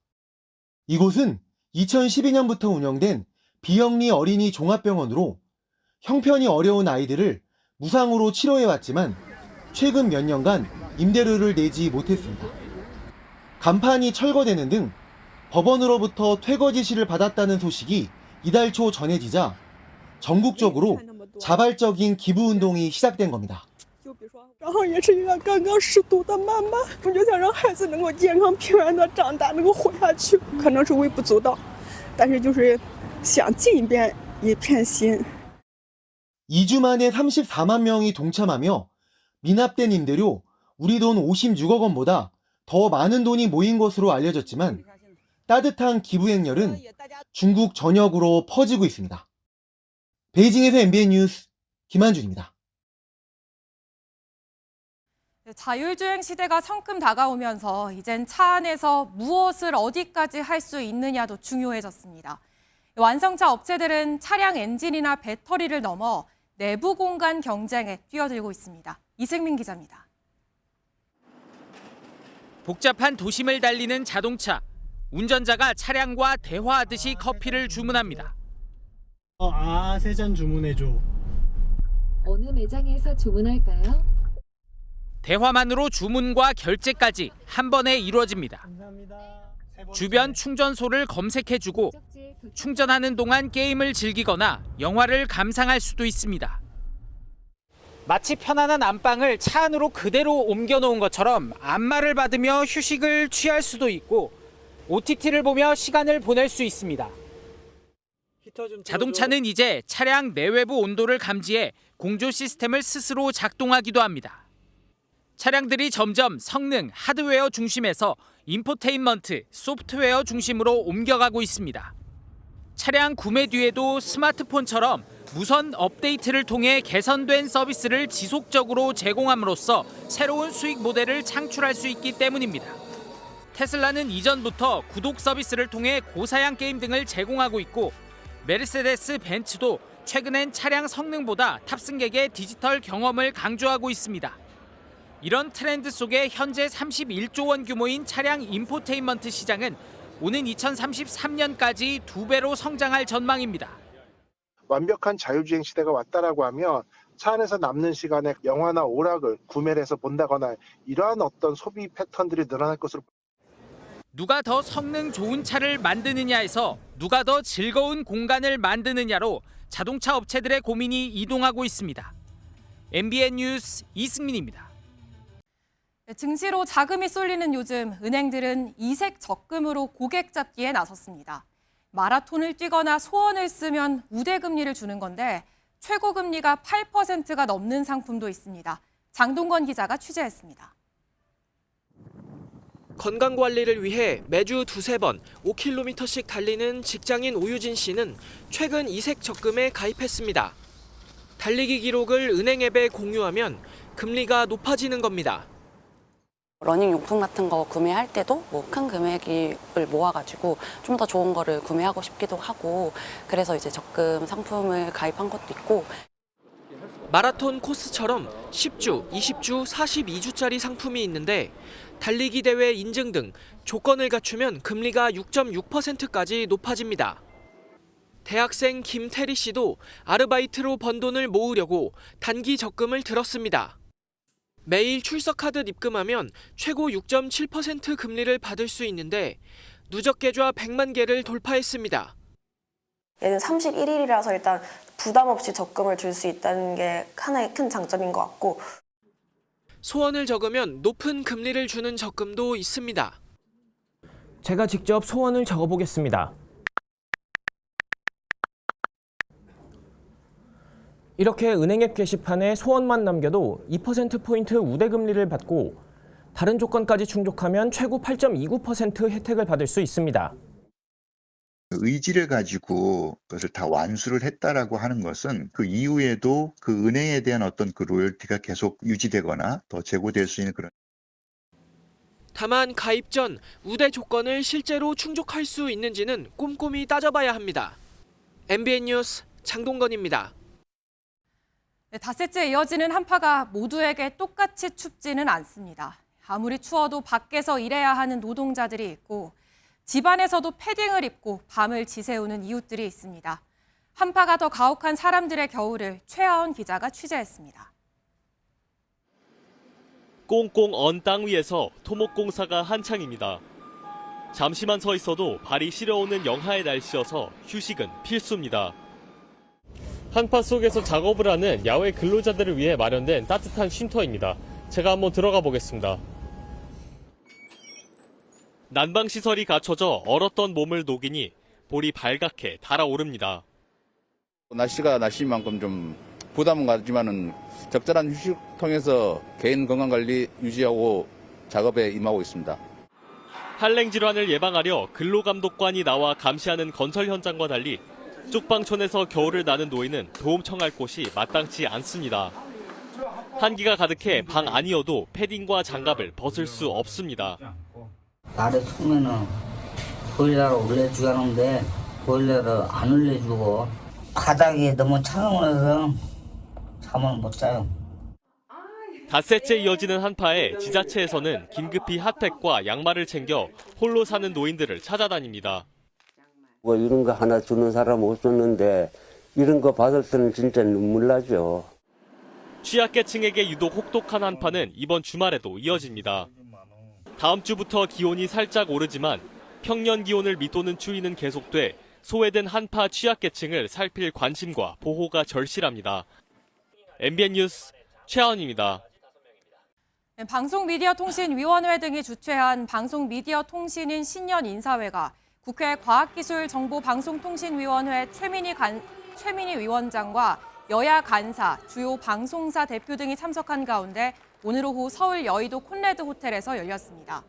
이곳은 2012년부터 운영된 비영리 어린이 종합병원으로 형편이 어려운 아이들을 무상으로 치료해왔지만 최근 몇 년간 임대료를 내지 못했습니다. 간판이 철거되는 등 법원으로부터 퇴거 지시를 받았다는 소식이 이달 초 전해지자 전국적으로 자발적인 기부 운동이 시작된 겁니다. 然后也是一个刚刚失独的妈妈，我就想让孩子能够健康平安的长大，能够活下去。可能是微不足道，但是就是想尽一片心。 2주 만에 34만 명이 동참하며 미납된 임대료 우리 돈 56억 원보다 더 많은 돈이 모인 것으로 알려졌지만 따뜻한 기부 행렬은 중국 전역으로 퍼지고 있습니다. 베이징에서 MBN 뉴스 김한준입니다. 자율주행 시대가 성큼 다가오면서 이젠 차 안에서 무엇을 어디까지 할 수 있느냐도 중요해졌습니다. 완성차 업체들은 차량 엔진이나 배터리를 넘어 내부 공간 경쟁에 뛰어들고 있습니다. 이승민 기자입니다. 복잡한 도심을 달리는 자동차. 운전자가 차량과 대화하듯이 커피를 주문합니다. 세 잔 주문해줘. 어느 매장에서 주문할까요? 대화만으로 주문과 결제까지 한 번에 이루어집니다. 주변 충전소를 검색해주고 충전하는 동안 게임을 즐기거나 영화를 감상할 수도 있습니다. 마치 편안한 안방을 차 안으로 그대로 옮겨놓은 것처럼 안마를 받으며 휴식을 취할 수도 있고 OTT를 보며 시간을 보낼 수 있습니다. 자동차는 이제 차량 내외부 온도를 감지해 공조 시스템을 스스로 작동하기도 합니다. 차량들이 점점 성능, 하드웨어 중심에서 인포테인먼트, 소프트웨어 중심으로 옮겨가고 있습니다. 차량 구매 뒤에도 스마트폰처럼 무선 업데이트를 통해 개선된 서비스를 지속적으로 제공함으로써 새로운 수익 모델을 창출할 수 있기 때문입니다. 테슬라는 이전부터 구독 서비스를 통해 고사양 게임 등을 제공하고 있고 메르세데스 벤츠도 최근엔 차량 성능보다 탑승객의 디지털 경험을 강조하고 있습니다. 이런 트렌드 속에 현재 31조 원 규모인 차량 인포테인먼트 시장은 오는 2033년까지 2배로 성장할 전망입니다. 완벽한 자율주행 시대가 왔다라고 하면 차 안에서 남는 시간에 영화나 오락을 구매를 해서 본다거나 이러한 어떤 소비 패턴들이 늘어날 것으로. 누가 더 성능 좋은 차를 만드느냐에서 누가 더 즐거운 공간을 만드느냐로 자동차 업체들의 고민이 이동하고 있습니다. MBN 뉴스 이승민입니다. 증시로 자금이 쏠리는 요즘 은행들은 이색 적금으로 고객 잡기에 나섰습니다. 마라톤을 뛰거나 소원을 쓰면 우대금리를 주는 건데 최고금리가 8%가 넘는 상품도 있습니다. 장동건 기자가 취재했습니다. 건강관리를 위해 매주 2-3번 5km씩 달리는 직장인 오유진 씨는 최근 이색 적금에 가입했습니다. 달리기 기록을 은행 앱에 공유하면 금리가 높아지는 겁니다. 러닝용품 같은 거 구매할 때도 큰 금액을 모아가지고 좀 더 좋은 거를 구매하고 싶기도 하고 그래서 이제 적금 상품을 가입한 것도 있고. 마라톤 코스처럼 10주, 20주, 42주짜리 상품이 있는데 달리기 대회 인증 등 조건을 갖추면 금리가 6.6%까지 높아집니다. 대학생 김태리 씨도 아르바이트로 번 돈을 모으려고 단기 적금을 들었습니다. 매일 출석하듯 입금하면 최고 6.7% 금리를 받을 수 있는데 누적 계좌 100만 개를 돌파했습니다. 얘는 31일이라서 일단 부담 없이 적금을 줄 수 있다는 게 하나의 큰 장점인 것 같고. 소원을 적으면 높은 금리를 주는 적금도 있습니다. 제가 직접 소원을 적어보겠습니다. 이렇게 은행 앱 게시판에 소원만 남겨도 2%포인트 우대금리를 받고 다른 조건까지 충족하면 최고 8.29% 혜택을 받을 수 있습니다. 의지를 가지고 그것을 다 완수를 했다라고 하는 것은 그 이후에도 그 은행에 대한 어떤 그 로열티가 계속 유지되거나 더 제고될 수 있는 그런. 다만 가입 전 우대 조건을 실제로 충족할 수 있는지는 꼼꼼히 따져봐야 합니다. MBN 뉴스 장동건입니다. 닷새째 이어지는 한파가 모두에게 똑같이 춥지는 않습니다. 아무리 추워도 밖에서 일해야 하는 노동자들이 있고 집안에서도 패딩을 입고 밤을 지새우는 이웃들이 있습니다. 한파가 더 가혹한 사람들의 겨울을 최하원 기자가 취재했습니다. 꽁꽁 언 땅 위에서 토목공사가 한창입니다. 잠시만 서 있어도 발이 시려오는 영하의 날씨여서 휴식은 필수입니다. 한파 속에서 작업을 하는 야외 근로자들을 위해 마련된 따뜻한 쉼터입니다. 제가 한번 들어가 보겠습니다. 난방시설이 갖춰져 얼었던 몸을 녹이니 볼이 발갛게 달아오릅니다. 날씨가 날씨인 만큼 좀 부담은 가지만은 적절한 휴식 통해서 개인 건강관리 유지하고 작업에 임하고 있습니다. 한랭 질환을 예방하려 근로감독관이 나와 감시하는 건설 현장과 달리 쪽방촌에서 겨울을 나는 노인은 도움 청할 곳이 마땅치 않습니다. 한기가 가득해 방 안이어도 패딩과 장갑을 벗을 수 없습니다. 날에 추우면은 보일러를 올려주게 하는데 보일러를 안 올려주고 바닥이 너무 차가워서 잠을 못 자요. 닷새째 이어지는 한파에 지자체에서는 긴급히 핫팩과 양말을 챙겨 홀로 사는 노인들을 찾아다닙니다. 뭐 이런 거 하나 주는 사람 없었는데 이런 거 받을 때는 진짜 눈물 나죠. 취약계층에게 유독 혹독한 한파는 이번 주말에도 이어집니다. 다음 주부터 기온이 살짝 오르지만 평년 기온을 밑도는 추위는 계속돼 소외된 한파 취약계층을 살필 관심과 보호가 절실합니다. MBN 뉴스 최하원입니다. 방송미디어통신위원회 등이 주최한 방송미디어통신인 신년 인사회가 국회 과학기술정보방송통신위원회 최민희 위원장과 여야 간사, 주요 방송사 대표 등이 참석한 가운데 오늘 오후 서울 여의도 콘레드 호텔에서 열렸습니다.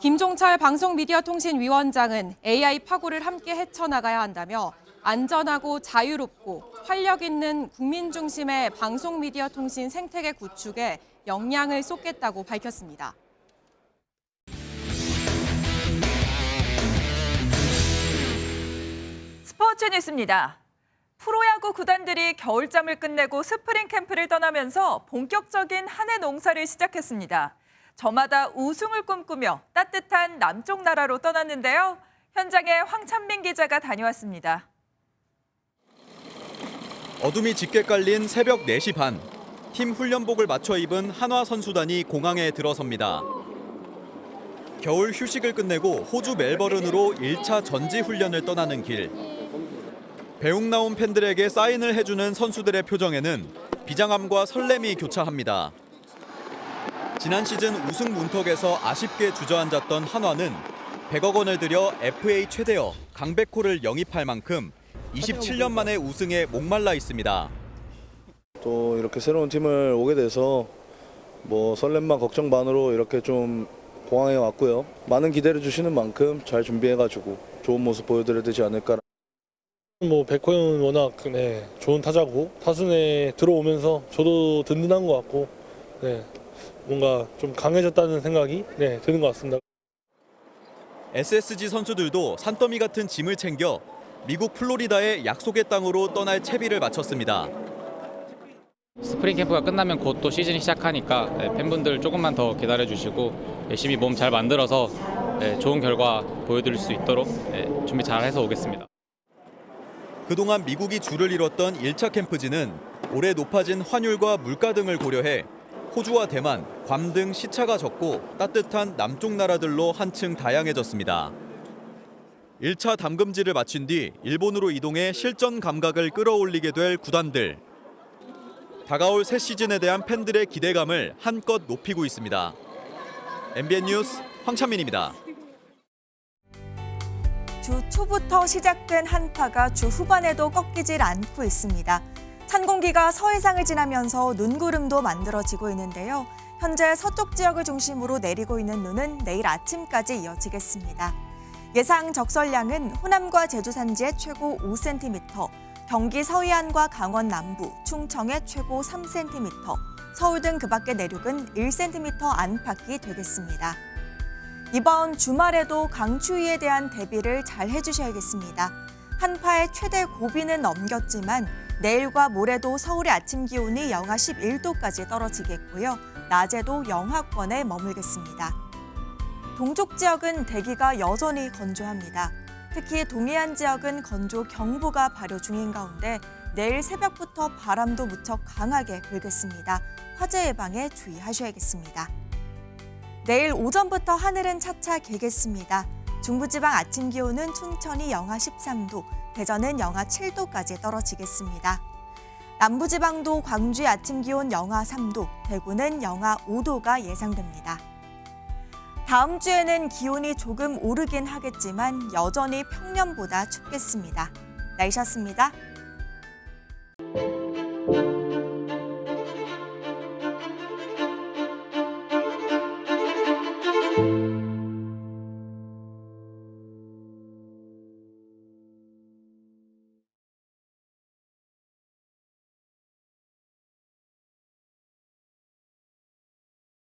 김종철 방송미디어통신위원장은 AI 파고를 함께 헤쳐나가야 한다며 안전하고 자유롭고 활력 있는 국민 중심의 방송미디어통신 생태계 구축에 역량을 쏟겠다고 밝혔습니다. 스포츠 뉴스입니다. 프로야구 구단들이 겨울잠을 끝내고 스프링 캠프를 떠나면서 본격적인 한 해 농사를 시작했습니다. 저마다 우승을 꿈꾸며 따뜻한 남쪽 나라로 떠났는데요. 현장에 황찬민 기자가 다녀왔습니다. 어둠이 짙게 깔린 새벽 4시 반. 팀 훈련복을 맞춰 입은 한화 선수단이 공항에 들어섭니다. 겨울 휴식을 끝내고 호주 멜버른으로 1차 전지 훈련을 떠나는 길. 배웅 나온 팬들에게 사인을 해주는 선수들의 표정에는 비장함과 설렘이 교차합니다. 지난 시즌 우승 문턱에서 아쉽게 주저앉았던 한화는 100억 원을 들여 FA 최대어 강백호를 영입할 만큼 27년 만에 우승에 목말라 있습니다. 또 이렇게 새로운 팀을 오게 돼서 뭐 설렘만 걱정 반으로 이렇게 좀 공항에 왔고요. 많은 기대를 주시는 만큼 잘 준비해가지고 좋은 모습 보여드려야 되지 않을까. 뭐 백호 형은 워낙 좋은 타자고 타순에 들어오면서 저도 든든한 것 같고 뭔가 좀 강해졌다는 생각이 드는 것 같습니다. SSG 선수들도 산더미 같은 짐을 챙겨 미국 플로리다의 약속의 땅으로 떠날 채비를 마쳤습니다. 스프링 캠프가 끝나면 곧 또 시즌이 시작하니까 팬분들 조금만 더 기다려주시고 열심히 몸 잘 만들어서 좋은 결과 보여드릴 수 있도록 준비 잘 해서 오겠습니다. 그동안 미국이 줄을 이뤘던 1차 캠프지는 올해 높아진 환율과 물가 등을 고려해 호주와 대만, 괌 등 시차가 적고 따뜻한 남쪽 나라들로 한층 다양해졌습니다. 1차 담금질을 마친 뒤 일본으로 이동해 실전 감각을 끌어올리게 될 구단들. 다가올 새 시즌에 대한 팬들의 기대감을 한껏 높이고 있습니다. MBN 뉴스 황찬민입니다. 주 초부터 시작된 한파가 주 후반에도 꺾이질 않고 있습니다. 찬 공기가 서해상을 지나면서 눈구름도 만들어지고 있는데요. 현재 서쪽 지역을 중심으로 내리고 있는 눈은 내일 아침까지 이어지겠습니다. 예상 적설량은 호남과 제주 산지에 최고 5cm, 경기 서해안과 강원 남부, 충청에 최고 3cm, 서울 등 그 밖의 내륙은 1cm 안팎이 되겠습니다. 이번 주말에도 강추위에 대한 대비를 잘 해주셔야겠습니다. 한파의 최대 고비는 넘겼지만 내일과 모레도 서울의 아침 기온이 영하 11도까지 떨어지겠고요. 낮에도 영하권에 머물겠습니다. 동쪽 지역은 대기가 여전히 건조합니다. 특히 동해안 지역은 건조 경보가 발효 중인 가운데 내일 새벽부터 바람도 무척 강하게 불겠습니다. 화재 예방에 주의하셔야겠습니다. 내일 오전부터 하늘은 차차 개겠습니다. 중부지방 아침 기온은 춘천이 영하 13도, 대전은 영하 7도까지 떨어지겠습니다. 남부지방도 광주의 아침 기온 영하 3도, 대구는 영하 5도가 예상됩니다. 다음 주에는 기온이 조금 오르긴 하겠지만 여전히 평년보다 춥겠습니다. 날씨였습니다.